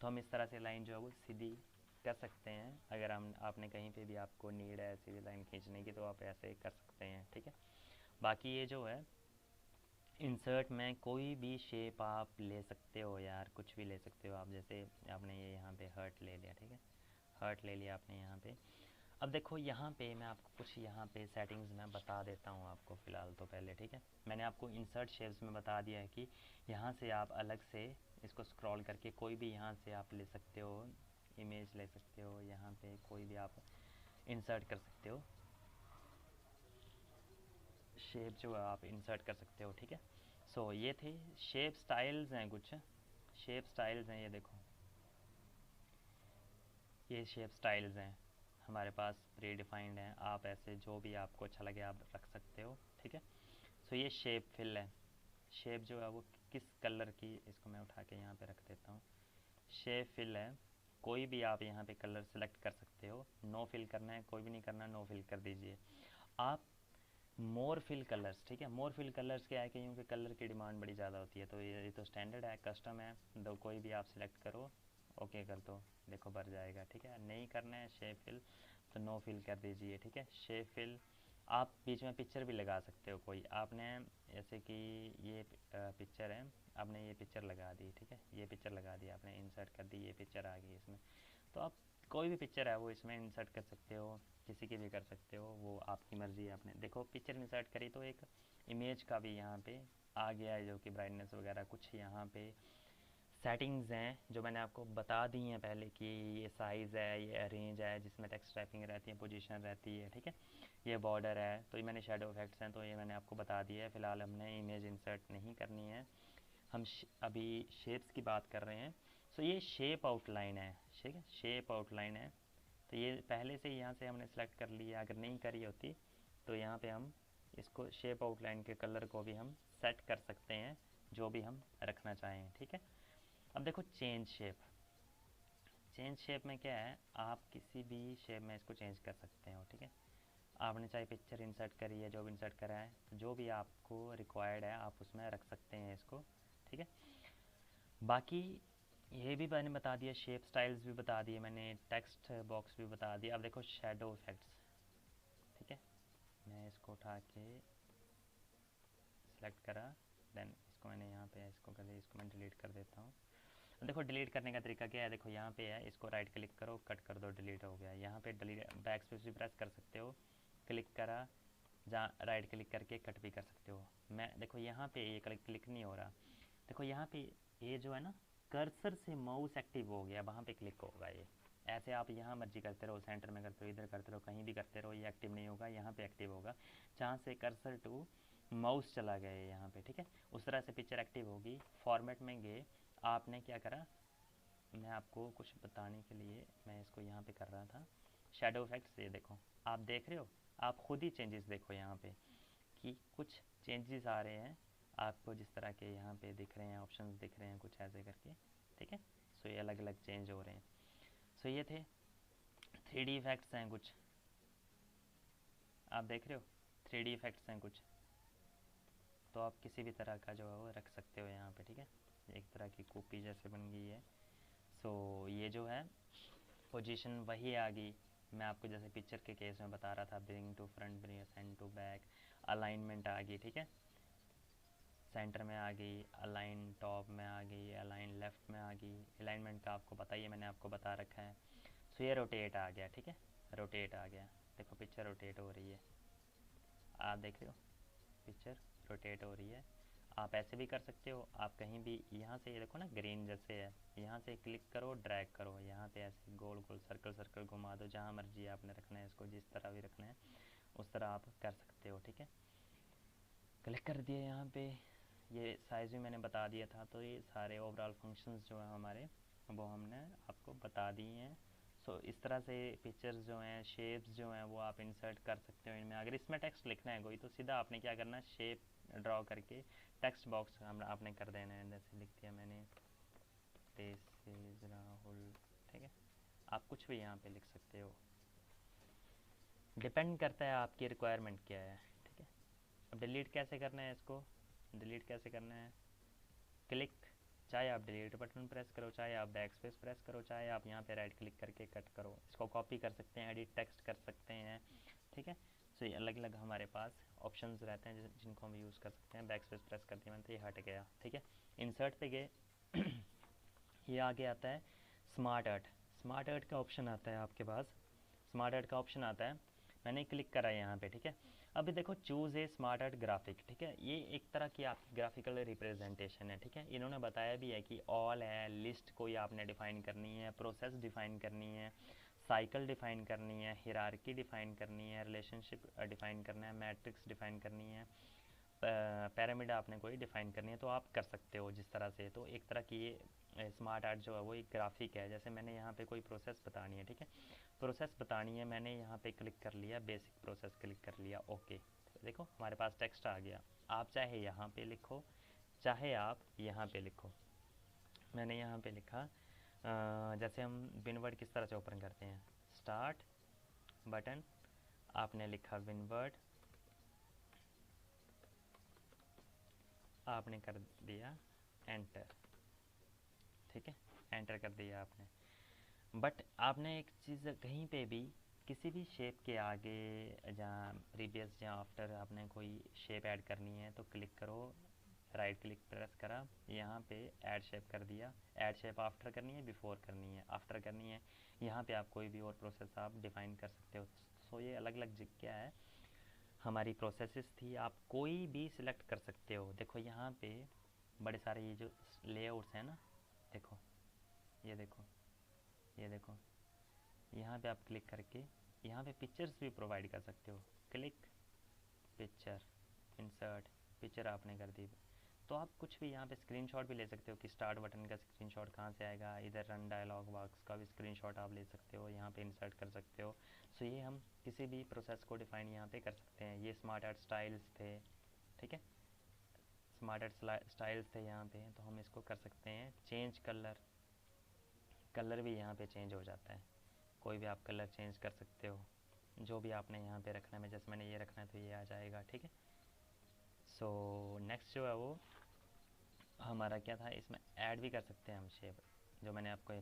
तो हम इस तरह से लाइन जो है वो सीधी कर सकते हैं। अगर हम आपने कहीं पे भी आपको नीड है सीधी लाइन खींचने की तो आप ऐसे कर सकते हैं, ठीक है। बाकी ये जो है इंसर्ट में कोई भी शेप आप ले सकते हो यार, कुछ भी ले सकते हो आप, जैसे आपने ये यहाँ पे हर्ट ले लिया, ठीक है, हर्ट ले लिया आपने यहाँ पे। अब देखो यहाँ पे मैं आपको कुछ यहाँ पे सेटिंग्स में बता देता हूँ आपको फ़िलहाल तो पहले, ठीक है, मैंने आपको इंसर्ट शेप्स में बता दिया है कि यहाँ से आप अलग से इसको स्क्रॉल करके कोई भी यहाँ से आप ले सकते हो, इमेज ले सकते हो, यहाँ पे कोई भी आप इंसर्ट कर सकते हो, शेप जो है आप इंसर्ट कर सकते हो, ठीक है। सो ये थे शेप स्टाइल्स हैं, कुछ शेप स्टाइल्स हैं, ये देखो ये शेप स्टाइल्स हैं हमारे पास प्री डिफाइंड हैं, आप ऐसे जो भी आपको अच्छा लगे आप रख सकते हो, ठीक है। सो ये शेप फिल है, शेप जो है वो किस कलर की, इसको मैं उठा के यहाँ पे रख देता हूँ, शेप फिल है, कोई भी आप यहाँ पे कलर सेलेक्ट कर सकते हो, नो फिल करना है कोई भी नहीं करना, नो फिल कर दीजिए आप। मोर फिल कलर्स, ठीक है, मोर फिल कलर्स क्या है कि क्योंकि कलर की डिमांड बड़ी ज़्यादा होती है, तो ये तो स्टैंडर्ड है, कस्टम है, तो कोई भी आप सिलेक्ट करो, ओके कर दो, देखो भर जाएगा, ठीक है। नहीं करना है शेप फिल तो नो फिल कर दीजिए, ठीक है। शेप फिल आप बीच में पिक्चर भी लगा सकते हो कोई, आपने जैसे कि ये पिक्चर है, आपने ये पिक्चर लगा दी, ठीक है, ये पिक्चर लगा दी आपने, इंसर्ट कर दी, ये पिक्चर आ गई इसमें, तो आप कोई भी पिक्चर है वो इसमें इंसर्ट कर सकते हो, किसी की भी कर सकते हो, वो आपकी मर्ज़ी है। आपने देखो पिक्चर इंसर्ट करी तो एक इमेज का भी यहाँ पे आ गया है, जो कि ब्राइटनेस वगैरह कुछ यहाँ पे सेटिंग्स हैं जो मैंने आपको बता दी हैं पहले, कि ये साइज़ है, ये अरेंज है जिसमें टेक्स्ट टाइपिंग रहती है, पोजीशन रहती है, ठीक है, ये बॉर्डर है, तो ये मैंने शेडो इफेक्ट्स हैं, तो ये मैंने आपको बता दिया है। फ़िलहाल हमने इमेज इंसर्ट नहीं करनी है, हम अभी शेप्स की बात कर रहे हैं। सो ये शेप आउटलाइन है, ठीक है, शेप आउटलाइन है, तो ये पहले से यहाँ से हमने सेलेक्ट कर लिया, अगर नहीं करी होती तो यहाँ पे हम इसको शेप आउटलाइन के कलर को भी हम सेट कर सकते हैं, जो भी हम रखना चाहें, ठीक है। अब देखो चेंज शेप, चेंज शेप में क्या है, आप किसी भी शेप में इसको चेंज कर सकते हो, ठीक है। आपने चाहे पिक्चर इंसर्ट करी है, जो भी इंसर्ट करा है, जो भी आपको रिक्वायर्ड है आप उसमें रख सकते हैं इसको, ठीक है। बाकी ये भी मैंने बता दिया, शेप स्टाइल्स भी बता दिए मैंने, टेक्स्ट बॉक्स भी बता दिया। अब देखो शेडो इफेक्ट्स, ठीक है, मैं इसको उठा के सेलेक्ट करा, देन इसको मैंने यहाँ पे इसको कर दिया, इसको मैं डिलीट कर देता हूँ। देखो डिलीट करने का तरीका क्या है, देखो यहाँ पे है, इसको राइट क्लिक करो, कट कर दो, डिलीट हो गया। यहाँ पे डिलीट बैक स्पेस भी प्रेस कर सकते हो, क्लिक करा, जहाँ राइट क्लिक करके कट भी कर सकते हो। मैं देखो यहाँ पे ये क्लिक नहीं हो रहा, देखो यहाँ पे ये जो है ना कर्सर से माउस एक्टिव हो गया वहाँ पे क्लिक होगा ये। ऐसे आप यहाँ मर्जी करते रहो, सेंटर में करते रहो, इधर करते रहो, कहीं भी करते रहो, ये एक्टिव नहीं होगा, यहाँ पे एक्टिव होगा जहाँ से कर्सर टू माउस चला गया है यहाँ पे, ठीक है। उस तरह से पिक्चर एक्टिव होगी। फॉर्मेट में गए, आपने क्या करा, मैं आपको कुछ बताने के लिए मैं इसको यहाँ पे कर रहा था। शेडो इफेक्ट्स, ये देखो, आप देख रहे हो, आप खुद ही चेंजेस देखो यहाँ पे कि कुछ चेंजेस आ रहे हैं आपको, जिस तरह के यहाँ पे दिख रहे हैं, ऑप्शंस दिख रहे हैं कुछ ऐसे करके, ठीक है। सो ये अलग अलग चेंज हो रहे हैं। सो ये थे 3D इफेक्ट्स हैं कुछ, आप देख रहे हो 3D इफेक्ट्स हैं कुछ, तो आप किसी भी तरह का जो है वो रख सकते हो यहाँ पे, ठीक है। एक तरह की कॉपी जैसे बन गई है। सो ये जो है पोजीशन वही आ गई, मैं आपको जैसे पिक्चर के केस में बता रहा था, bring to front, bring send to back, alignment आ गई, ठीक है, सेंटर में आ गई, अलाइन टॉप में आ गई, अलाइन लेफ्ट में आ गई, अलाइनमेंट का आपको पता ही है, मैंने आपको बता रखा है। सो ये रोटेट आ गया, ठीक है, रोटेट आ गया, देखो पिक्चर रोटेट हो रही है, आप देख रहे हो पिक्चर रोटेट हो रही है। आप ऐसे भी कर सकते हो, आप कहीं भी यहाँ से, ये देखो ना ग्रीन जैसे है, यहाँ से क्लिक करो, ड्रैग करो, यहाँ पे ऐसे गोल गोल सर्कल सर्कल घुमा दो, जहाँ मर्जी आपने रखना है इसको, जिस तरह भी रखना है उस तरह आप कर सकते हो, ठीक है। क्लिक कर दिए यहाँ पे, ये साइज़ भी मैंने बता दिया था, तो ये सारे ओवरऑल फंक्शंस जो हैं हमारे वो हमने आपको बता दिए हैं। सो इस तरह से पिक्चर्स जो हैं, शेप्स जो हैं वो आप इंसर्ट कर सकते हो इनमें। अगर इसमें टेक्स्ट लिखना है कोई, तो सीधा आपने क्या करना है, शेप ड्रॉ करके टेक्स्ट बॉक्स हम आपने कर देना है, जैसे लिख दिया मैंने दिस इज़ राहुल, ठीक है। आप कुछ भी यहाँ पे लिख सकते हो, डिपेंड करता है आपकी रिक्वायरमेंट क्या है, ठीक है। अब डिलीट कैसे करना है इसको, डिलीट कैसे करना है, क्लिक, चाहे आप डिलीट बटन प्रेस करो, चाहे आप बैक स्पेस प्रेस करो, चाहे आप यहाँ पे राइट क्लिक करके कट करो, इसको कॉपी कर सकते हैं, एडिट टेक्स्ट कर सकते हैं, ठीक है। सो ये अलग अलग हमारे पास ऑप्शंस रहते हैं जिनको हम यूज़ कर सकते हैं। बैक स्पेस प्रेस कर दिया मैंने तो ये हट गया, ठीक है। इंसर्ट पे गए ये आगे आता है स्मार्ट आर्ट, स्मार्ट आर्ट का ऑप्शन आता है आपके पास, स्मार्ट आर्ट का ऑप्शन आता है, मैंने क्लिक करा है यहाँ पे, ठीक है। अभी देखो चूज़ ए स्मार्ट आर्ट ग्राफिक, ठीक है, ये एक तरह की आपकी ग्राफिकल रिप्रेजेंटेशन है, ठीक है। इन्होंने बताया भी है कि ऑल है, लिस्ट कोई आपने डिफ़ाइन करनी है, प्रोसेस डिफ़ाइन करनी है, साइकिल डिफ़ाइन करनी है, हिरार्की डिफ़ाइन करनी है, रिलेशनशिप डिफ़ाइन करना है, मैट्रिक्स डिफ़ाइन करनी है, पैरामिड आपने कोई डिफ़ाइन करनी है, तो आप कर सकते हो जिस तरह से। तो एक तरह की ये स्मार्ट आर्ट जो है वो एक ग्राफिक है। जैसे मैंने यहाँ पे कोई प्रोसेस बतानी है, ठीक है, प्रोसेस बतानी है, मैंने यहाँ पे क्लिक कर लिया, बेसिक प्रोसेस क्लिक कर लिया, ओके, देखो हमारे पास टेक्स्ट आ गया। आप चाहे यहाँ पे लिखो, चाहे आप यहाँ पे लिखो, मैंने यहाँ पे लिखा जैसे हम विनवर्ड किस तरह से ओपन करते हैं, स्टार्ट बटन, आपने लिखा विनवर्ड, आपने कर दिया एंटर, ठीक है, एंटर कर दिया आपने। बट आपने एक चीज़ कहीं पे भी किसी भी शेप के आगे, जहाँ प्रीवियस जहाँ आफ्टर आपने कोई शेप ऐड करनी है, तो क्लिक करो, राइट क्लिक प्रेस करा, यहाँ पे ऐड शेप कर दिया, ऐड शेप आफ्टर करनी है, बिफोर करनी है, आफ्टर करनी है, यहाँ पे आप कोई भी और प्रोसेस आप डिफ़ाइन कर सकते हो। सो ये अलग अलग क्या है, हमारी प्रोसेसेस थी, आप कोई भी सिलेक्ट कर सकते हो। देखो यहाँ पे बड़े सारे ये जो लेआउट्स हैं ना, देखो ये देखो, ये देखो, यहाँ पे आप क्लिक करके यहाँ पे पिक्चर्स भी प्रोवाइड कर सकते हो, क्लिक पिक्चर, इंसर्ट पिक्चर आपने कर दी, तो आप कुछ भी यहाँ पे स्क्रीनशॉट भी ले सकते हो कि स्टार्ट बटन का स्क्रीनशॉट कहाँ से आएगा, इधर रन डायलॉग बॉक्स का भी स्क्रीनशॉट आप ले सकते हो, यहाँ पे इंसर्ट कर सकते हो। सो ये हम किसी भी प्रोसेस को डिफाइन यहाँ पे कर सकते हैं। ये स्मार्ट आर्ट स्टाइल्स थे, ठीक है, स्मार्ट आर्ट स्टाइल्स थे यहाँ पे, तो हम इसको कर सकते हैं चेंज कलर, कलर भी यहाँ पे चेंज हो जाता है, कोई भी आप कलर चेंज कर सकते हो, जो भी आपने यहाँ पे रखना है, जैसे मैंने ये रखना है तो ये आ जाएगा, ठीक है। सो नेक्स्ट जो है वो हमारा क्या था, इसमें ऐड भी कर सकते हैं हम शेप, जो मैंने आपको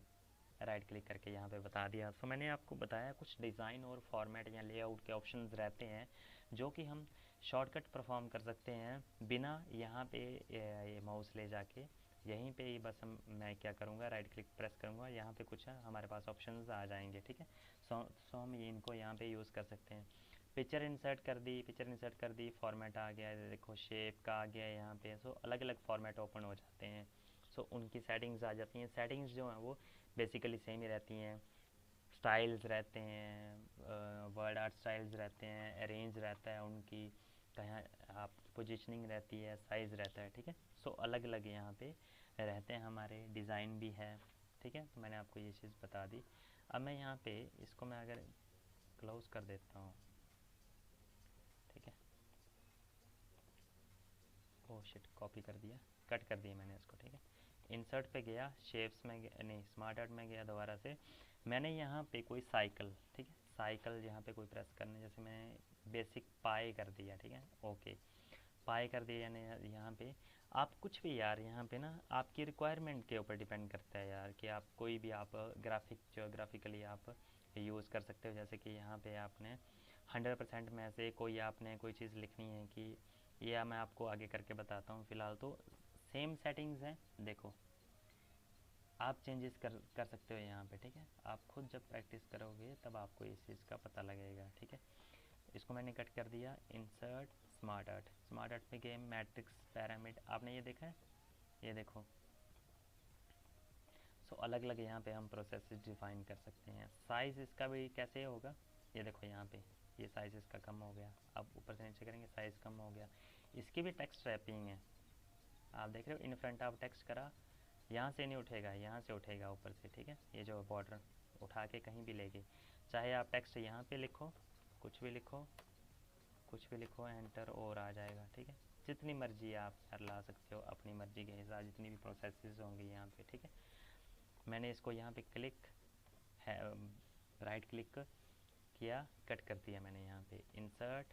राइट क्लिक करके यहाँ पे बता दिया। सो मैंने आपको बताया कुछ डिज़ाइन और फॉर्मेट या लेआउट के ऑप्शंस रहते हैं जो कि हम शॉर्टकट परफॉर्म कर सकते हैं बिना यहाँ पे ये माउस ले जाके, यहीं पे ही बस मैं क्या करूँगा, राइट क्लिक प्रेस करूँगा, यहाँ पे कुछ हमारे पास ऑप्शंस आ जाएंगे, ठीक है। सो हम इनको यहाँ पे यूज़ कर सकते हैं। पिक्चर इंसर्ट कर दी, पिक्चर इंसर्ट कर दी, फॉर्मेट आ गया, देखो शेप का आ गया यहाँ पे। सो अलग अलग फॉर्मेट ओपन हो जाते हैं। सो उनकी सेटिंग्स आ जाती हैं। सेटिंग्स जो हैं वो बेसिकली सेम ही रहती हैं। स्टाइल्स रहते हैं, वर्ड आर्ट स्टाइल्स रहते हैं, अरेंज रहता है उनकी, कहाँ आप पोजीशनिंग रहती है, साइज़ रहता है, ठीक है। सो अलग अलग यहाँ पे रहते हैं, हमारे डिज़ाइन भी है, ठीक है। तो मैंने आपको ये चीज़ बता दी। अब मैं यहाँ पे इसको मैं अगर क्लोज कर देता हूँ, ठीक है। ओह शिट, कॉपी कर दिया, कट कर दिया मैंने इसको, ठीक है। इंसर्ट पे गया, शेप्स में गया, नहीं स्मार्ट आर्ट में गया दोबारा से। मैंने यहाँ पे कोई साइकिल, ठीक है, साइकिल यहाँ पे कोई प्रेस करने, जैसे मैंने बेसिक पाई कर दिया, ठीक है, ओके पाई कर दिया। यानी यहाँ पे आप कुछ भी यार, यहाँ पे ना आपकी रिक्वायरमेंट के ऊपर डिपेंड करता है यार, कि आप कोई भी आप ग्राफिकली आप यूज़ कर सकते हो। जैसे कि यहाँ पे आपने 100% में से कोई आपने कोई चीज़ लिखनी है कि ये मैं आपको आगे करके बताता हूँ। फ़िलहाल तो सेम सेटिंग्स हैं, देखो आप चेंजेस कर सकते हो यहाँ पे, ठीक है। आप खुद जब प्रैक्टिस करोगे तब आपको इस चीज़ का पता लगेगा, ठीक है। इसको मैंने कट कर दिया। Insert smart art, smart art में गए, मैट्रिक्स पैरामिड, आपने ये देखा है, ये देखो। सो अलग अलग यहाँ पे हम प्रोसेसेस डिफाइन कर सकते हैं। साइज़ इसका भी कैसे होगा, ये देखो यहाँ पे ये साइज़ इसका कम हो गया। अब ऊपर से नीचे करेंगे, साइज़ कम हो गया। इसकी भी टेक्स्ट रैपिंग है, आप देख रहे हो, इन फ्रंट ऑफ टेक्स्ट करा, यहाँ से नहीं उठेगा, यहाँ से उठेगा ऊपर से, ठीक है। ये जो बॉर्डर उठा के कहीं भी लेके, चाहे आप टेक्स्ट यहाँ पे लिखो, कुछ भी लिखो, कुछ भी लिखो, एंटर और आ जाएगा, ठीक है। जितनी मर्जी आप कर ला सकते हो अपनी मर्जी के हिसाब, जितनी भी प्रोसेसेस होंगी यहाँ पे, ठीक है। मैंने इसको यहाँ पे क्लिक है, राइट क्लिक किया, कट कर दिया मैंने यहाँ पे। इंसर्ट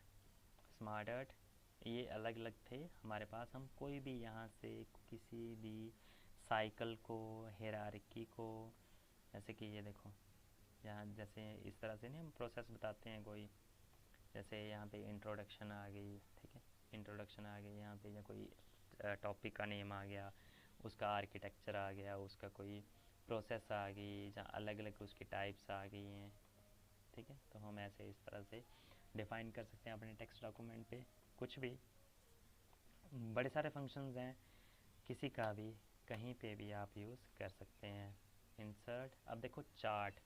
स्मार्ट आर्ट, ये अलग अलग थे हमारे पास। हम कोई भी यहाँ से किसी भी साइकिल को, हेरारिकी को, जैसे कि ये देखो यहाँ, जैसे इस तरह से नहीं हम प्रोसेस बताते हैं कोई, जैसे यहाँ पे इंट्रोडक्शन आ गई, ठीक है, इंट्रोडक्शन आ गई यहाँ पे, या कोई टॉपिक का नेम आ गया, उसका आर्किटेक्चर आ गया, उसका कोई प्रोसेस आ गई, जहाँ अलग अलग उसकी टाइप्स आ गई हैं, ठीक है। तो हम ऐसे इस तरह से डिफ़ाइन कर सकते हैं अपने टेक्स्ट डॉक्यूमेंट पे कुछ भी। बड़े सारे फंक्शंस हैं, किसी का भी कहीं पे भी आप यूज़ कर सकते हैं। इंसर्ट, अब देखो चार्ट,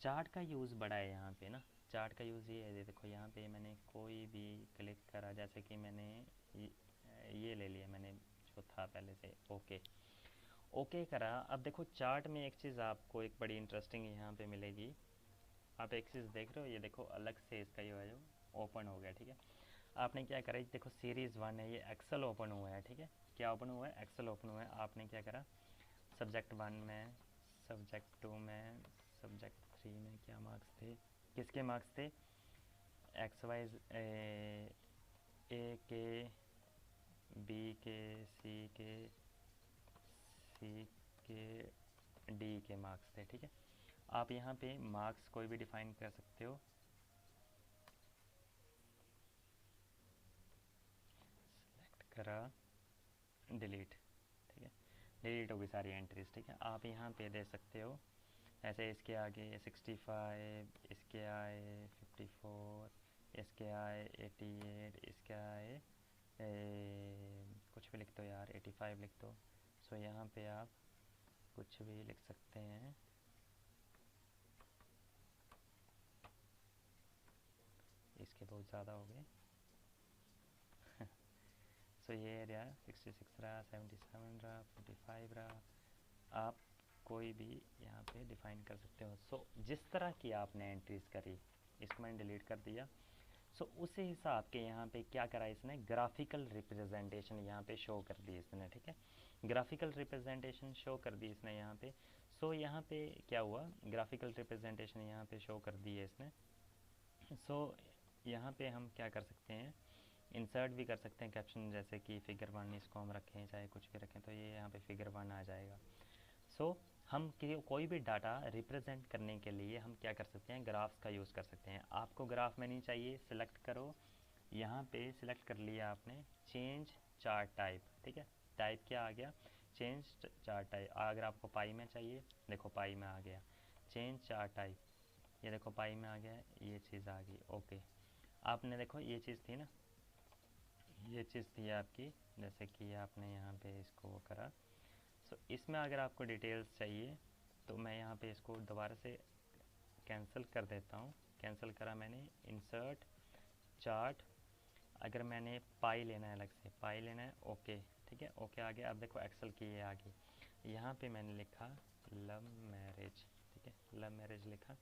चार्ट का यूज़ बड़ा है यहाँ पे ना। चार्ट का यूज़ ये है, देखो यहाँ पे मैंने कोई भी क्लिक करा, जैसे कि मैंने ये ले लिया मैंने जो था पहले से, ओके ओके करा। अब देखो चार्ट में एक चीज़ आपको एक बड़ी इंटरेस्टिंग यहाँ पे मिलेगी। आप एक चीज़ देख रहे हो, ये देखो अलग से इसका ये है जो ओपन हो गया, ठीक है। आपने क्या करा, देखो सीरीज़ 1 है, ये एक्सेल ओपन हुआ है, ठीक है। क्या ओपन हुआ है, एक्सेल ओपन हुआ है। आपने क्या करा, सब्जेक्ट 1 में, सब्जेक्ट 2 में, सब्जेक्ट 3 में क्या मार्क्स थे, किसके मार्क्स थे, एक्स वाई, ए के, बी के, सी के, डी के मार्क्स थे, ठीक है। आप यहाँ पे मार्क्स कोई भी डिफाइन कर सकते हो। सेलेक्ट करा, डिलीट, ठीक है, डिलीट होगी सारी एंट्रीज, ठीक है। आप यहाँ पे दे सकते हो ऐसे, इसके आगे 65, इसके आए 54, इसके आए 88, इसके आए कुछ भी लिख दो यार, 85 लिख दो। सो यहाँ पे आप कुछ भी लिख सकते हैं। इसके बहुत ज़्यादा हो गए। सो ये रहा 66 रहा, 77 रहा, 45 रहा। आप कोई भी यहाँ पे डिफ़ाइन कर सकते हो। सो जिस तरह की आपने एंट्रीज करी, इसको मैंने डिलीट कर दिया। सो उसी हिसाब के यहाँ पे क्या करा इसने, ग्राफिकल रिप्रेजेंटेशन यहाँ पे शो कर दी इसने, ठीक है। ग्राफिकल रिप्रेजेंटेशन शो कर दी इसने यहाँ पे। सो यहाँ पे क्या हुआ, ग्राफिकल रिप्रेजेंटेशन यहाँ पे शो कर दी है इसने। सो यहाँ पे हम क्या कर सकते हैं, इंसर्ट भी कर सकते हैं कैप्शन, जैसे कि फिगर 1 इसको हम रखें, चाहे कुछ भी रखें, तो ये यहाँ पे फिगर 1 आ जाएगा। सो हम कोई भी डाटा रिप्रेजेंट करने के लिए हम क्या कर सकते हैं, ग्राफ्स का यूज़ कर सकते हैं। आपको ग्राफ में नहीं चाहिए, सिलेक्ट करो, यहाँ पे सिलेक्ट कर लिया आपने, चेंज चार्ट टाइप, ठीक है। टाइप क्या आ गया, चेंज चार्ट टाइप। अगर आपको पाई में चाहिए, देखो पाई में आ गया, चेंज चार्ट टाइप, ये देखो पाई में आ गया, ये चीज़ आ गई, ओके। आपने देखो ये चीज़ थी ना, ये चीज़ थी आपकी, जैसे कि आपने यहाँ पे इसको वो करा, सो इसमें अगर आपको डिटेल्स चाहिए तो मैं यहाँ पे इसको दोबारा से कैंसिल कर देता हूँ। कैंसिल करा मैंने, इंसर्ट चार्ट, अगर मैंने पाई लेना है, अलग से पाई लेना है, ओके, ठीक है, ओके आ गया। अब देखो एक्सेल की ये आ गई। यहाँ पे मैंने लिखा लव मैरिज, ठीक है, लव मैरिज लिखा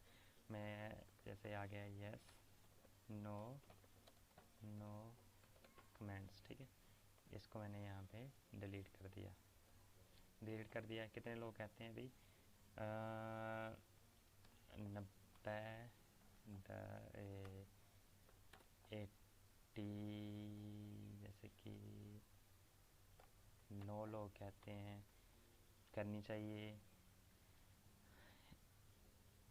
मैं, जैसे आ गया यस नो नो कमेंट्स, ठीक है। इसको मैंने यहाँ पे डिलीट कर दिया, डिलीट कर दिया। कितने लोग कहते हैं अभी 90 80, जैसे कि 9 लोग कहते हैं करनी चाहिए,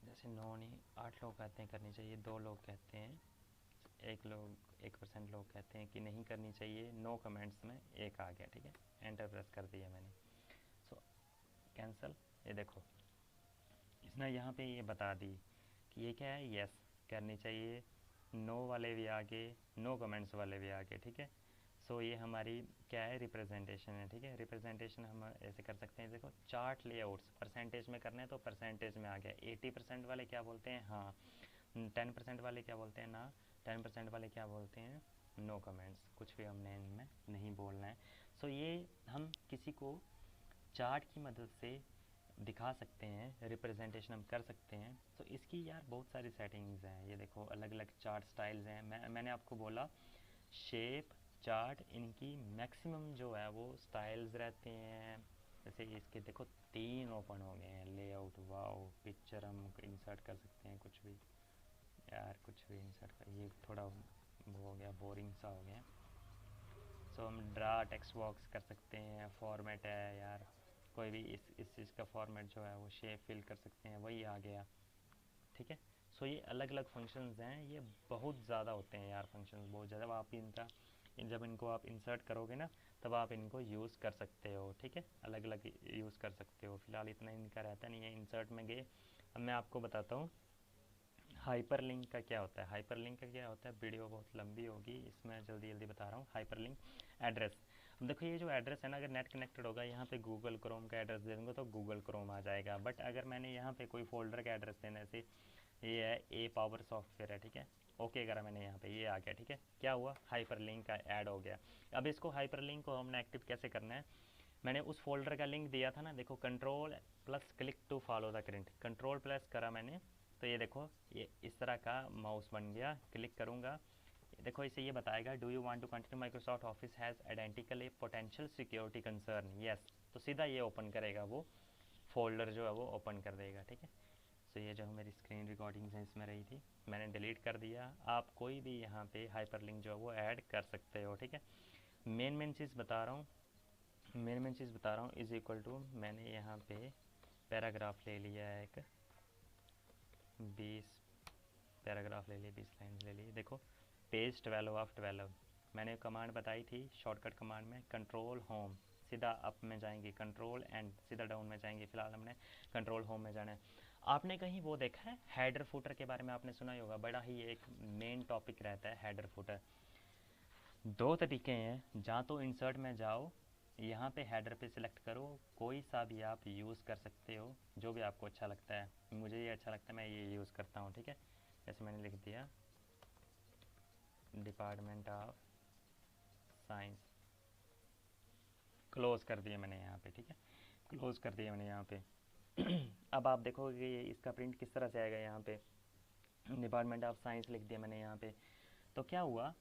जैसे 9 नहीं 8 लोग कहते हैं करनी चाहिए, 2 लोग कहते हैं, 1% लोग कहते हैं कि नहीं करनी चाहिए। नो कमेंट्स में एक आ गया, ठीक है, एंटर प्रेस कर दिया मैंने। सो कैंसिल, ये देखो इसने यहाँ पे ये बता दी कि ये क्या है, यस करनी चाहिए, नो वाले भी आगे, नो कमेंट्स वाले भी आगे, ठीक है। सो ये हमारी क्या है, रिप्रेजेंटेशन है, ठीक है। रिप्रेजेंटेशन हम ऐसे कर सकते हैं, देखो चार्ट लेआउट्स परसेंटेज में करना है तो परसेंटेज में आ गया। 80% वाले क्या बोलते हैं, हाँ। 10% वाले क्या बोलते हैं, ना। 10% वाले क्या बोलते हैं, नो कमेंट्स। कुछ भी हमने इनमें नहीं बोलना है। सो ये हम किसी को चार्ट की मदद से दिखा सकते हैं, रिप्रेजेंटेशन हम कर सकते हैं। तो इसकी यार बहुत सारी सेटिंग्स हैं, ये देखो अलग अलग चार्ट स्टाइल्स हैं। मैंने आपको बोला शेप चार्ट, इनकी मैक्सिमम जो है वो स्टाइल्स रहते हैं। जैसे इसके देखो 3 ओपन हो गए हैं, लेआउट, वाओ, पिक्चर हम इंसर्ट कर सकते हैं, कुछ भी यार, कुछ भी इंसर्ट कर, ये थोड़ा वो हो गया, बोरिंग सा हो गया। सो हम ड्रा टेक्स्ट बॉक्स कर सकते हैं, फॉर्मेट है यार, कोई भी इस चीज़ का फॉर्मेट जो है वो शेप फिल कर सकते हैं, वही आ गया, ठीक है। सो ये अलग अलग फंक्शंस हैं, ये बहुत ज़्यादा होते हैं यार, फंक्शंस बहुत ज़्यादा। आप इनका जब इनको आप इंसर्ट करोगे ना तब आप इनको यूज़ कर सकते हो, ठीक है, अलग अलग यूज़ कर सकते हो। फिलहाल इतना इनका रहता नहीं है। इंसर्ट में गए, अब मैं आपको बताता हूँ हाइपरलिंक का क्या होता है। हाइपरलिंक का क्या होता है, वीडियो बहुत लंबी होगी, इसमें जल्दी जल्दी बता रहा हूँ। हाइपरलिंक एड्रेस, अब देखो ये जो एड्रेस है ना, अगर नेट कनेक्टेड होगा, यहाँ पे गूगल क्रोम का एड्रेस दे दूँगा तो गूगल क्रोम आ जाएगा। बट अगर मैंने यहाँ पे कोई फोल्डर का एड्रेस देना है, जैसे ये है ए पावर सॉफ्टवेयर है, ठीक है, ओके करा मैंने, यहाँ पे ये आ गया, ठीक है, क्या हुआ, हाइपरलिंक का ऐड हो गया। अब इसको हाइपरलिंक को हमने एक्टिव कैसे करना है, मैंने उस फोल्डर का लिंक दिया था ना, देखो control plus click to follow the current, control plus करा मैंने तो ये देखो ये इस तरह का माउस बन गया। क्लिक करूँगा, देखो इसे ये बताएगा do you want to continue Microsoft Office has identical a potential security concern, yes, तो सीधा ये ओपन करेगा, वो फोल्डर जो है वो ओपन कर देगा, ठीक है। सो ये जो मेरी स्क्रीन रिकॉर्डिंग्स हैं इसमें रही थी, मैंने डिलीट कर दिया। आप कोई भी यहाँ पे हाइपरलिंक जो है वो ऐड कर सकते हो, ठीक है। मेन चीज़ बता रहा हूँ, मेन चीज़ बता रहा हूँ, इज़ इक्वल टू, मैंने यहाँ पे पैराग्राफ ले लिया है, एक 20 पैराग्राफ ले लिए, 20 लाइन ले ली। देखो पेज 12 ऑफ 12, मैंने कमांड बताई थी शॉर्टकट कमांड में, कंट्रोल होम, सीधा अप में जाएंगे, कंट्रोल एंड सीधा डाउन में जाएंगे। फिलहाल हमने कंट्रोल होम में जाना है। आपने कहीं वो देखा है हेडर फुटर के बारे में, आपने सुना ही होगा, बड़ा ही एक मेन टॉपिक रहता है हेडर फुटर। 2 तरीके हैं, जहाँ तो इंसर्ट में जाओ, यहाँ पे हेडर पे सिलेक्ट करो, कोई सा भी आप यूज़ कर सकते हो, जो भी आपको अच्छा लगता है। मुझे ये अच्छा लगता है, मैं ये यूज़ करता हूँ, ठीक है। जैसे मैंने लिख दिया डिपार्टमेंट ऑफ साइंस, क्लोज़ कर दिया मैंने यहाँ पे, ठीक है, क्लोज़ कर दिया मैंने यहाँ पे। अब आप देखोगे ये इसका प्रिंट किस तरह से आएगा, यहाँ पे डिपार्टमेंट ऑफ साइंस लिख दिया मैंने यहाँ पे, तो क्या हुआ,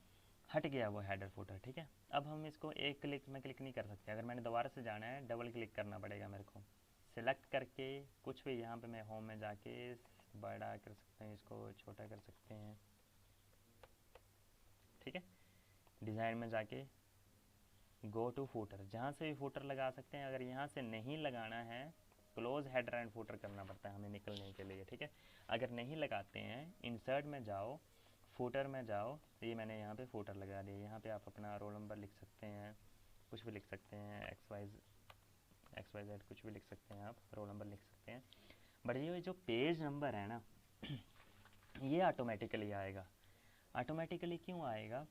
हट गया वो हेडर फुटर, ठीक है। अब हम इसको एक क्लिक में क्लिक नहीं कर सकते, अगर मैंने दोबारा से जाना है डबल क्लिक करना पड़ेगा मेरे को, सिलेक्ट करके कुछ भी, यहाँ पे मैं होम में जाके बड़ा कर सकते हैं, इसको छोटा कर सकते हैं, ठीक है। डिज़ाइन में जाके गो टू फूटर, जहाँ से भी फूटर लगा सकते हैं। अगर यहाँ से नहीं लगाना है, क्लोज हेडर एंड फूटर करना पड़ता है हमें निकलने के लिए, ठीक है। अगर नहीं लगाते हैं, इंसर्ट में जाओ, फूटर में जाओ, तो ये मैंने यहाँ पे फूटर लगा दिया। यहाँ पे आप अपना रोल नंबर लिख सकते हैं, कुछ भी लिख सकते हैं, एक्स वाई जेड कुछ भी लिख सकते हैं, आप रोल नंबर लिख सकते हैं। बट ये जो पेज नंबर है ना, ये ऑटोमेटिकली आएगा। ऑटोमेटिकली क्यों आएगा,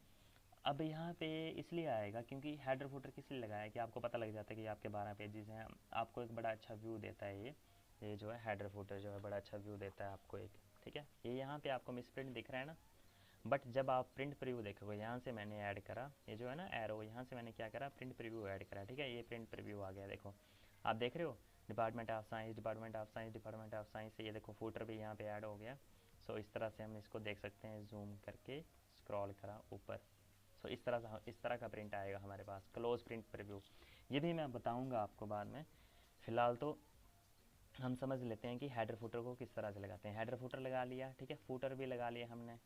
अब यहाँ पे इसलिए आएगा क्योंकि हेडर फुटर किस लिए लगाया है कि आपको पता लग जाता है कि आपके 12 पेजेस हैं। आपको एक बड़ा अच्छा व्यू देता है ये जो है हेडर फुटर जो है बड़ा अच्छा व्यू देता है आपको एक, ठीक है। ये यहाँ पे आपको मिसप्रिंट दिख रहा है ना, बट जब आप प्रिंट प्रीव्यू देखोगे, यहाँ से मैंने ऐड करा ये जो है ना एरो, यहाँ से मैंने क्या करा प्रिंट प्रीव्यू ऐड करा, ठीक है। ये प्रिंट प्रीव्यू आ गया, देखो आप देख रहे हो department of science, department of science, department of science से ये देखो फूटर भी यहाँ पे ऐड हो गया। सो इस तरह से हम इसको देख सकते हैं, जूम करके स्क्रॉल करा ऊपर। सो इस तरह का प्रिंट आएगा हमारे पास, क्लोज प्रिंट प्रीव्यू। ये भी मैं बताऊँगा आपको बाद में। फ़िलहाल तो हम समझ लेते हैं कि हेडर फुटर को किस तरह से लगाते हैं। हेडर फुटर लगा लिया, ठीक है, फुटर भी लगा लिया हमने।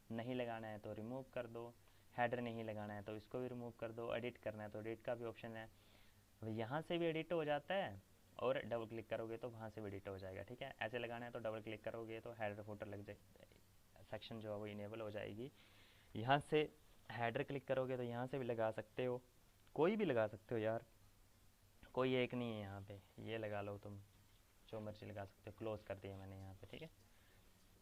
नहीं लगाना है तो रिमूव कर दो, हेडर नहीं लगाना है तो इसको भी रिमूव कर दो, एडिट करना है तो एडिट का भी ऑप्शन है। यहाँ से भी एडिट हो जाता है और डबल क्लिक करोगे तो वहाँ से भी एडिट हो जाएगा, ठीक है। ऐसे लगाना है तो डबल क्लिक करोगे तो हेडर फुटर लग जाए, सेक्शन जो है वो इनेबल हो जाएगी। यहाँ से हेडर क्लिक करोगे तो यहाँ से भी लगा सकते हो, कोई भी लगा सकते हो यार, कोई एक नहीं है यहाँ पे, ये लगा लो तुम, जो मर्जी लगा सकते हो। क्लोज कर दिया मैंने यहाँ पे, ठीक है।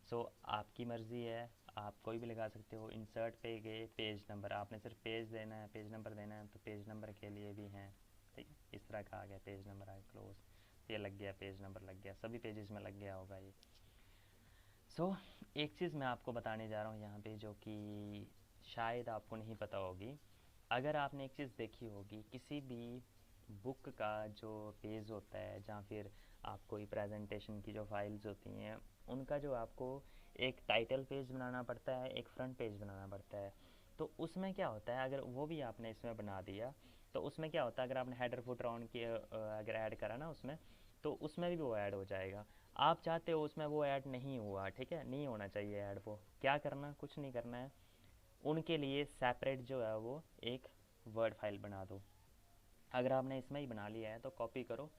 सो आपकी मर्ज़ी है, आप कोई भी लगा सकते हो। इंसर्ट पे गए, पेज नंबर, आपने सिर्फ पेज देना है, पेज नंबर देना है तो पेज नंबर के लिए भी हैं, ठीक है। इस तरह का आ गया, पेज नंबर आ गया, क्लोज, ये लग गया, पेज नंबर लग गया, सभी पेजेस में लग गया होगा ये। एक चीज़ मैं आपको बताने जा रहा हूँ यहाँ पे जो कि शायद आपको नहीं पता होगी। अगर आपने एक चीज़ देखी होगी, किसी भी बुक का जो पेज होता है, जहाँ फिर आप कोई प्रेजेंटेशन की जो फाइल्स होती हैं उनका जो आपको एक टाइटल पेज बनाना पड़ता है, एक फ्रंट पेज बनाना पड़ता है। तो उसमें क्या होता है, अगर वो भी आपने इसमें बना दिया तो उसमें क्या होता है, अगर आपने हेडर फुटर ऑन किया, अगर ऐड करा ना उसमें, तो उसमें भी वो ऐड हो जाएगा। आप चाहते हो उसमें वो ऐड नहीं हुआ, ठीक है, नहीं होना चाहिए ऐड। वो क्या करना, कुछ नहीं करना है, उनके लिए सेपरेट जो है वो एक वर्ड फाइल बना दो। अगर आपने इसमें ही बना लिया है तो कॉपी करो,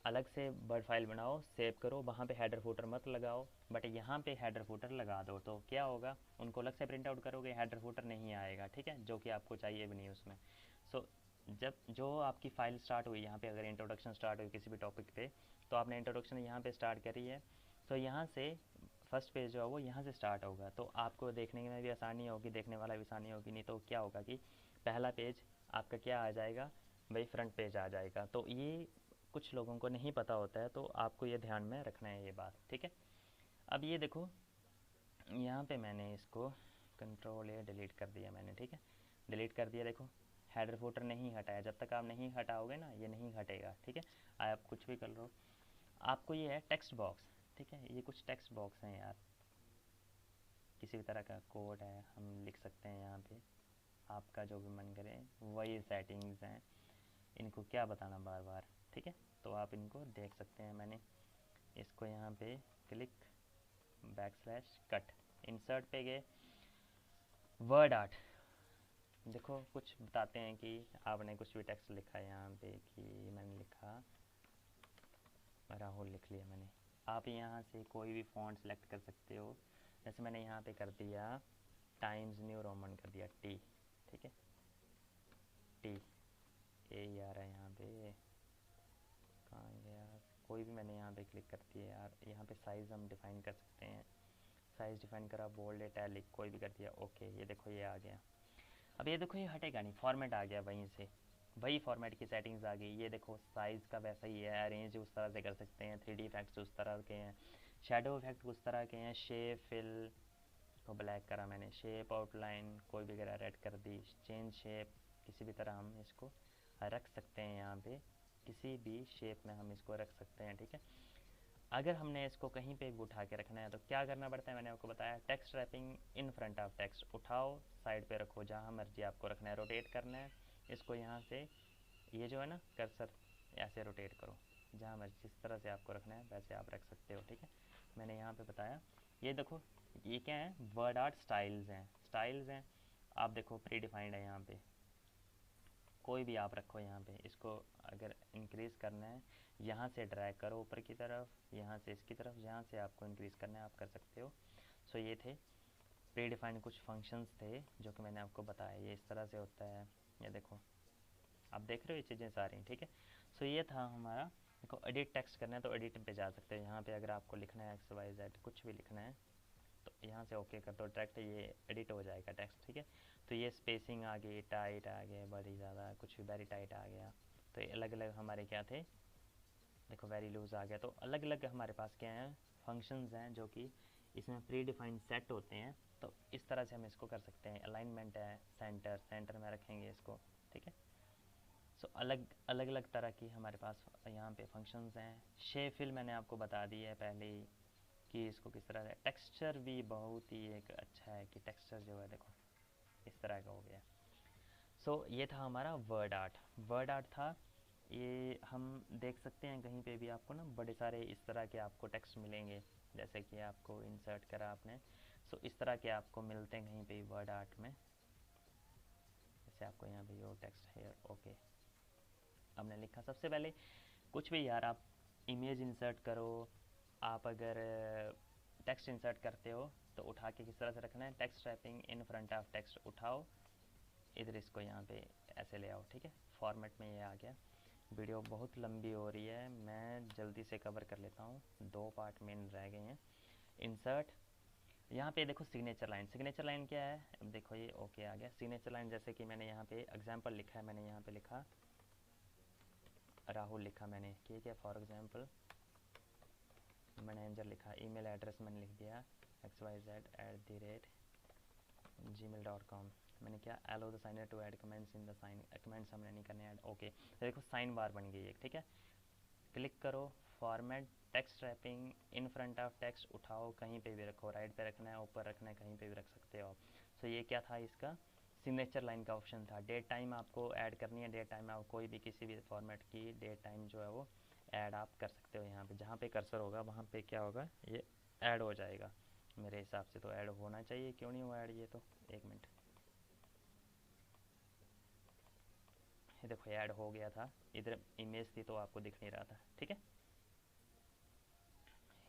अलग से वर्ड फाइल बनाओ, सेव करो, वहाँ पे हेडर फुटर मत लगाओ, बट यहाँ पे हेडर फुटर लगा दो। तो क्या होगा, उनको अलग से प्रिंट आउट करोगे, हेडर फुटर नहीं आएगा, ठीक है, जो कि आपको चाहिए भी नहीं उसमें। सो जब जो आपकी फ़ाइल स्टार्ट हुई, यहाँ पे अगर इंट्रोडक्शन स्टार्ट हुई किसी भी टॉपिक पे, तो आपने इंट्रोडक्शन यहाँ पे स्टार्ट करी है, तो यहाँ से फर्स्ट पेज जो है वो यहाँ से स्टार्ट होगा, तो आपको देखने में भी आसानी होगी, देखने वाला भी आसानी होगी। नहीं तो क्या होगा कि पहला पेज आपका क्या आ जाएगा भाई, फ्रंट पेज आ जाएगा। तो ये कुछ लोगों को नहीं पता होता है, तो आपको ये ध्यान में रखना है ये बात, ठीक है। अब ये देखो, यहाँ पे मैंने इसको कंट्रोल ए डिलीट कर दिया मैंने, ठीक है, डिलीट कर दिया। देखो हेडर फुटर नहीं हटाया, जब तक आप नहीं हटाओगे ना ये नहीं हटेगा, ठीक है। आप कुछ भी कर लो। आपको ये है टेक्स्ट बॉक्स, ठीक है, ये कुछ टेक्स्ट बॉक्स हैं यार, किसी भी तरह का कोड है हम लिख सकते हैं यहाँ पे, आपका जो भी मन करे, वही सेटिंग्स हैं, इनको क्या बताना बार बार, ठीक है। तो आप इनको देख सकते हैं। मैंने इसको यहाँ पे क्लिक /कट, इंसर्ट पे गए, वर्ड आर्ट, देखो कुछ बताते हैं कि आपने कुछ भी टेक्स्ट लिखा है यहाँ पे, कि मैंने लिखा राहुल लिख लिया मैंने। आप यहाँ से कोई भी फ़ॉन्ट सेलेक्ट कर सकते हो, जैसे मैंने यहाँ पे कर दिया टाइम्स न्यू रोमन कर दिया टी, ठीक है, टी ए आ रहा है यहाँ पे, कहाँ गया, कोई भी मैंने यहाँ पे क्लिक कर दिया यार। यहाँ पे साइज़ हम डिफ़ाइन कर सकते हैं, साइज़ डिफ़ाइन करा, बोल्ड इटैलिक कोई भी कर दिया, ओके। ये देखो ये आ गया। अब ये देखो ये हटेगा नहीं, फॉर्मेट आ गया वहीं से, वही फॉर्मेट की सेटिंग्स आ गई। ये देखो साइज़ का वैसा ही है, अरेंज उस तरह से कर सकते हैं, 3D इफेक्ट्स उस तरह के हैं, शेडो इफेक्ट उस तरह के हैं, शेप फिल को ब्लैक करा मैंने, शेप आउटलाइन कोई भी करा रेड कर दी, चेंज शेप किसी भी तरह हम इसको रख सकते हैं, यहाँ पे किसी भी शेप में हम इसको रख सकते हैं, ठीक है। अगर हमने इसको कहीं पे भी उठा के रखना है तो क्या करना पड़ता है, मैंने आपको बताया text wrapping in front of text, उठाओ साइड पे रखो, जहाँ मर्जी आपको रखना है, रोटेट करना है इसको, यहाँ से ये जो है ना कर्सर ऐसे रोटेट करो, जहाँ मर्जी जिस तरह से आपको रखना है वैसे आप रख सकते हो, ठीक है। मैंने यहाँ पे बताया। ये देखो ये क्या है, वर्ड आर्ट स्टाइल्स हैं, स्टाइल्स हैं, आप देखो प्री डिफाइंड है यहाँ पे, कोई भी आप रखो यहाँ पे। इसको अगर इंक्रीज़ करना है यहाँ से ड्रैग करो ऊपर की तरफ, यहाँ से इसकी तरफ, जहाँ से आपको इंक्रीज़ करना है आप कर सकते हो। सो ये थे प्री डिफाइंड कुछ फंक्शंस थे जो कि मैंने आपको बताया, ये इस तरह से होता है। ये देखो आप देख रहे हो ये चीज़ें सारी, ठीक है। सो ये था हमारा। देखो एडिट टेक्स्ट करना है तो एडिट पे जा सकते हैं, यहाँ पे अगर आपको लिखना है XYZ कुछ भी लिखना है तो यहाँ से ओके कर दो, डायरेक्ट ये एडिट हो जाएगा टेक्स्ट, ठीक है। तो ये स्पेसिंग आ गई, टाइट आ गया बड़ी ज़्यादा, कुछ भी वेरी टाइट आ गया। तो ये अलग अलग हमारे क्या थे, देखो वेरी लूज आ गया। तो अलग अलग हमारे पास क्या है, फंक्शंस हैं जो कि इसमें प्री डिफाइंड सेट होते हैं। तो इस तरह से हम इसको कर सकते हैं। अलाइनमेंट है, सेंटर, सेंटर में रखेंगे इसको, ठीक है। सो अलग अलग अलग तरह की हमारे पास यहाँ पे फंक्शंस हैं। शेप फिल मैंने आपको बता दी है पहले ही कि इसको किस तरह है। टेक्सचर भी बहुत ही एक अच्छा है कि टेक्सचर जो है देखो इस तरह का हो गया। ये था हमारा वर्ड आर्ट। वर्ड आर्ट था ये। हम देख सकते हैं कहीं पे भी आपको ना बड़े सारे इस तरह के आपको टेक्स्ट मिलेंगे, जैसे कि आपको इंसर्ट करा आपने। इस तरह के आपको मिलते हैं कहीं पे वर्ड आर्ट में। जैसे आपको यहाँ पे योर टेक्स्ट हेयर, ओके हमने लिखा। सबसे पहले कुछ भी यार आप इमेज इंसर्ट करो, आप अगर टेक्स्ट इंसर्ट करते हो तो उठा के किस तरह से रखना है, text wrapping in front of text उठाओ, इधर इसको यहाँ पे ऐसे ले आओ, ठीक है। फॉर्मेट में ये आ गया। वीडियो बहुत लंबी हो रही है, मैं जल्दी से कवर कर लेता हूँ, 2 पार्ट मेन रह गए हैं। इंसर्ट, यहाँ पे देखो सिग्नेचर लाइन। सिग्नेचर लाइन क्या है, अब देखो ये ओके आ गया। सिग्नेचर लाइन जैसे कि मैंने यहाँ पे एग्जांपल लिखा है, मैंने यहाँ पे लिखा राहुल लिखा मैंने, ठीक है। फॉर एग्जांपल मैनेजर लिखा, ईमेल एड्रेस मैंने लिख दिया xyz@gmail.com। मैंने क्या allow the signer to add comments in the sign, comments हमने नहीं करने ऐड, ओके। तो देखो साइन बार बन गई एक, ठीक है। क्लिक करो, format text wrapping in front of text उठाओ, कहीं पे भी रखो, राइट पे रखना है, ऊपर रखना है, कहीं पे भी रख सकते हो आप। ये क्या था इसका सिग्नेचर लाइन का ऑप्शन था। डेट टाइम आपको ऐड करनी है, डेट टाइम आप कोई भी किसी भी फॉर्मेट की डेट टाइम जो है वो ऐड आप कर सकते हो। यहाँ पे जहाँ पे कर्सर होगा वहाँ पे क्या होगा, ये ऐड हो जाएगा। मेरे हिसाब से तो ऐड होना चाहिए, क्यों नहीं हुआ ऐड ये तो, एक मिनट, ये देखो ऐड हो गया था। इधर इमेज थी तो आपको दिख नहीं रहा था, ठीक है।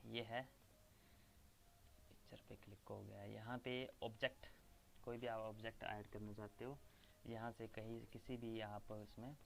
ये है, पिक्चर पे क्लिक हो गया। यहाँ पे ऑब्जेक्ट, कोई भी आप ऑब्जेक्ट ऐड करना चाहते हो, यहाँ से कहीं किसी भी आप इसमें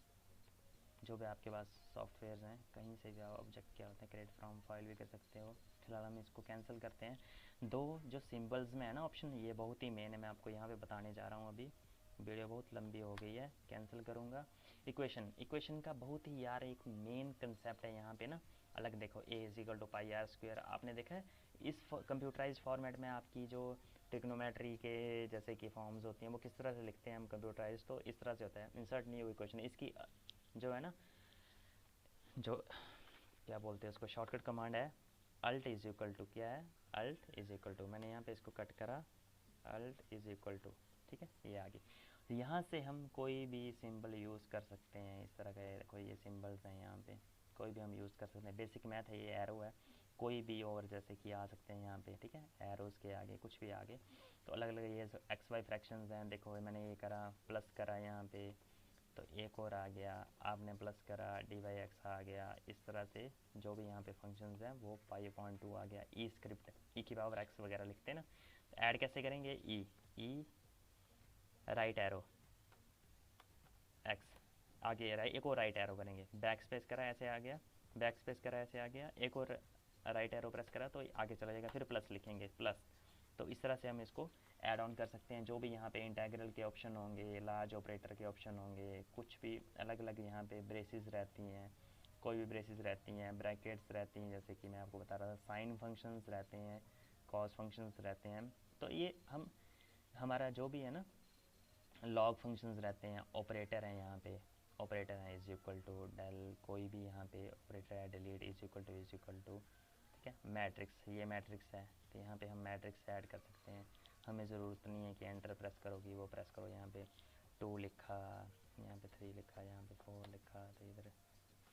जो भी आपके पास सॉफ्टवेयर हैं कहीं से भी आप ऑब्जेक्ट क्या होते हैं क्रिएट फ्रॉम फाइल भी कर सकते हो। फिलहाल हम इसको कैंसिल करते हैं। 2 जो सिंबल्स में है ना ऑप्शन, ये बहुत ही मेन है, मैं आपको यहाँ पे बताने जा रहा हूँ। अभी वीडियो बहुत लंबी हो गई है, कैंसिल करूँगा। इक्वेशन, इक्वेशन का बहुत ही यार एक मेन कंसेप्ट है यहाँ पे ना अलग। देखो a=πr², आपने देखा है इस कंप्यूटराइज फॉर्मेट में आपकी जो ट्रिग्नोमेट्री के जैसे कि फॉर्म्स होती हैं वो किस तरह से लिखते हैं हम कंप्यूटराइज, तो इस तरह से होता है। इंसर्ट न्यू इक्वेशन, इसकी जो है ना, जो क्या बोलते हैं उसको, शॉर्टकट कमांड है अल्ट इज इक्वल टू, क्या है अल्ट इज इक्वल टू, मैंने यहाँ पे इसको कट करा, अल्ट इज इक्वल टू, ठीक है। ये आ गई। यहाँ से हम कोई भी सिंबल यूज़ कर सकते हैं इस तरह के, कोई ये सिंबल्स हैं यहाँ पे कोई भी हम यूज़ कर सकते हैं। बेसिक मैथ है, ये एरो है, कोई भी और जैसे कि आ सकते हैं यहाँ पे, ठीक है। एरोज़ के आगे कुछ भी आगे, तो अलग अलग ये एक्स वाई फ्रैक्शंस हैं। देखो मैंने ये करा, प्लस करा यहाँ पे, तो एक और आ गया, आपने प्लस करा डी वाई एक्स आ गया। इस तरह से जो भी यहाँ पे फंक्शंस हैं वो π/2 आ गया। ई स्क्रिप्ट, ई की पावर एक्स वगैरह लिखते हैं ना, तो ऐड कैसे करेंगे, ई राइट एरो एक्स आगे, एक और राइट एरो करेंगे, बैक स्पेस करा ऐसे आ गया, बैक स्पेस करा ऐसे आ गया, एक और राइट एरो प्रेस करा तो आगे चला जाएगा, फिर प्लस लिखेंगे प्लस। तो इस तरह से हम इसको ऐड ऑन कर सकते हैं। जो भी यहाँ पे इंटेग्रल के ऑप्शन होंगे, लार्ज ऑपरेटर के ऑप्शन होंगे, कुछ भी अलग अलग यहाँ पे ब्रेसेस रहती हैं, कोई भी ब्रेसेस रहती हैं, ब्रैकेट्स रहती हैं, जैसे कि मैं आपको बता रहा था साइन फंक्शंस रहते हैं, कॉस फंक्शंस रहते हैं। तो ये हम हमारा जो भी है ना लॉग फंक्शंस रहते हैं, ऑपरेटर हैं यहाँ पे, ऑपरेटर है इज इक्वल टू डेल, कोई भी यहाँ पे ऑपरेटर है, डिलीट इज इक्वल टू, ठीक है। मैट्रिक्स, ये मैट्रिक्स है तो यहाँ पे हम मैट्रिक्स ऐड कर सकते हैं। हमें ज़रूरत नहीं है कि एंटर प्रेस करोगी वो प्रेस करो। यहाँ पे 2 लिखा, यहाँ पे 3 लिखा, यहाँ पे 4 लिखा, तो इधर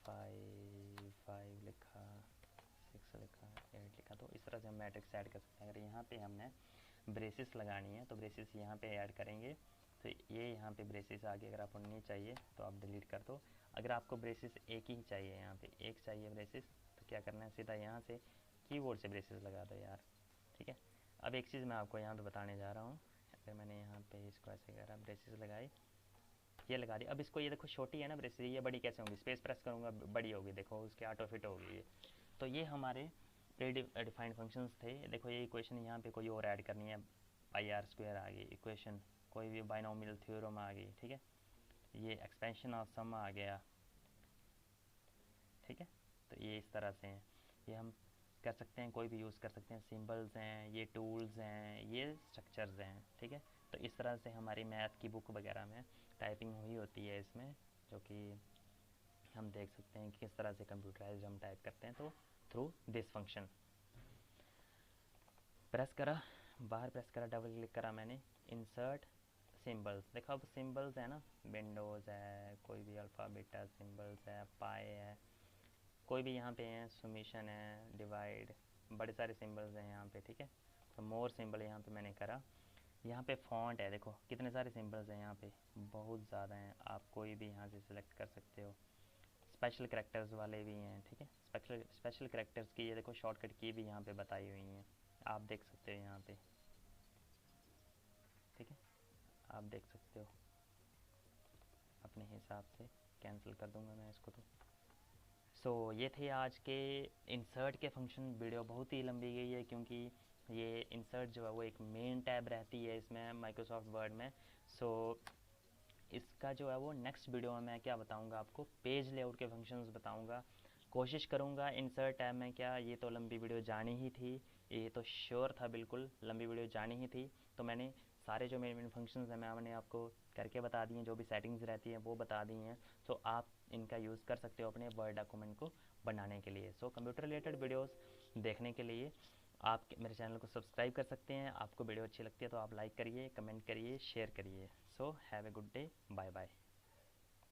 5 लिखा, 6 लिखा, 8 लिखा। तो इस तरह से हम मैट्रिक्स ऐड कर सकते हैं। अगर यहाँ पे हमने ब्रेसिस लगानी है तो ब्रेसिस यहाँ पे ऐड करेंगे, तो ये यहाँ पे ब्रेसिस आगे अगर आपको नहीं चाहिए तो आप डिलीट कर दो। अगर आपको ब्रेसिस एक ही चाहिए, यहाँ पे एक चाहिए ब्रेसिस, तो क्या करना है, सीधा यहाँ से कीबोर्ड से ब्रेसिस लगा दो यार, ठीक है। अब एक चीज़ मैं आपको यहाँ पे बताने जा रहा हूँ। अगर मैंने यहाँ पे इसको ऐसे करा, ब्रेसिस लगाई, ये लगा दी। अब इसको ये देखो छोटी है ना ब्रेसिस, ये बड़ी कैसे होंगी, स्पेस प्रेस करूँगा बड़ी होगी, देखो उसके ऑटो फिट होगी ये। तो ये हमारे प्री डिफाइंड फंक्शंस थे। देखो ये इक्वेशन यहाँ पे कोई और ऐड करनी है, πr² आ गई इक्वेशन, कोई भी बाइनोमियल थ्योरम आ गई, ठीक है, ये एक्सपेंशन ऑफ सम आ गया, ठीक है। तो ये इस तरह से हैं, ये हम कर सकते हैं, कोई भी यूज़ कर सकते हैं, सिंबल्स हैं, ये टूल्स हैं, ये स्ट्रक्चर्स हैं, ठीक है। तो इस तरह से हमारी मैथ की बुक वगैरह में टाइपिंग हुई होती है इसमें, जो कि हम देख सकते हैं कि किस तरह से कंप्यूटराइज हम टाइप करते हैं। तो थ्रू दिस फंक्शन प्रेस करा, बाहर प्रेस करा, डबल क्लिक करा मैंने, इंसर्ट सिंबल्स, देखो अब सिंबल्स है ना, विंडोज़ है, कोई भी अल्फ़ा बीटा सिंबल्स है, पाई है, कोई भी यहाँ पे है, सुमेशन है, डिवाइड, बड़े सारे सिंबल्स हैं यहाँ पे, ठीक है। तो मोर सिंबल यहाँ पे मैंने करा, यहाँ पे फॉन्ट है, देखो कितने सारे सिंबल्स हैं यहाँ पे, बहुत ज़्यादा हैं, आप कोई भी यहाँ से सिलेक्ट कर सकते हो। स्पेशल करेक्टर्स वाले भी हैं, ठीक है, स्पेशल करेक्टर्स की ये देखो शॉर्टकट की भी यहाँ पे बताई हुई हैं, आप देख सकते हो यहाँ पे, ठीक है, आप देख सकते हो अपने हिसाब से। कैंसिल कर दूंगा मैं इसको। तो ये थे आज के इंसर्ट के फंक्शन। वीडियो बहुत ही लंबी गई है क्योंकि ये इंसर्ट जो है वो एक मेन टैब रहती है इसमें माइक्रोसॉफ्ट वर्ड में। इसका जो है वो नेक्स्ट वीडियो में मैं क्या बताऊंगा आपको, पेज लेआउट के फंक्शंस बताऊंगा। कोशिश करूंगा इंसर्ट टैब में क्या, ये तो लंबी वीडियो जानी ही थी, ये तो श्योर था, बिल्कुल लंबी वीडियो जानी ही थी। तो मैंने सारे जो मेन मेन फंक्शंस हैं मैंने आपको करके बता दिए, जो भी सेटिंग्स रहती हैं वो बता दी हैं। आप इनका यूज़ कर सकते हो अपने वर्ड डॉक्यूमेंट को बनाने के लिए। कंप्यूटर रिलेटेड वीडियोस देखने के लिए आप मेरे चैनल को सब्सक्राइब कर सकते हैं। आपको वीडियो अच्छी लगती है तो आप लाइक करिए, कमेंट करिए, शेयर करिए। Have a good day, bye bye.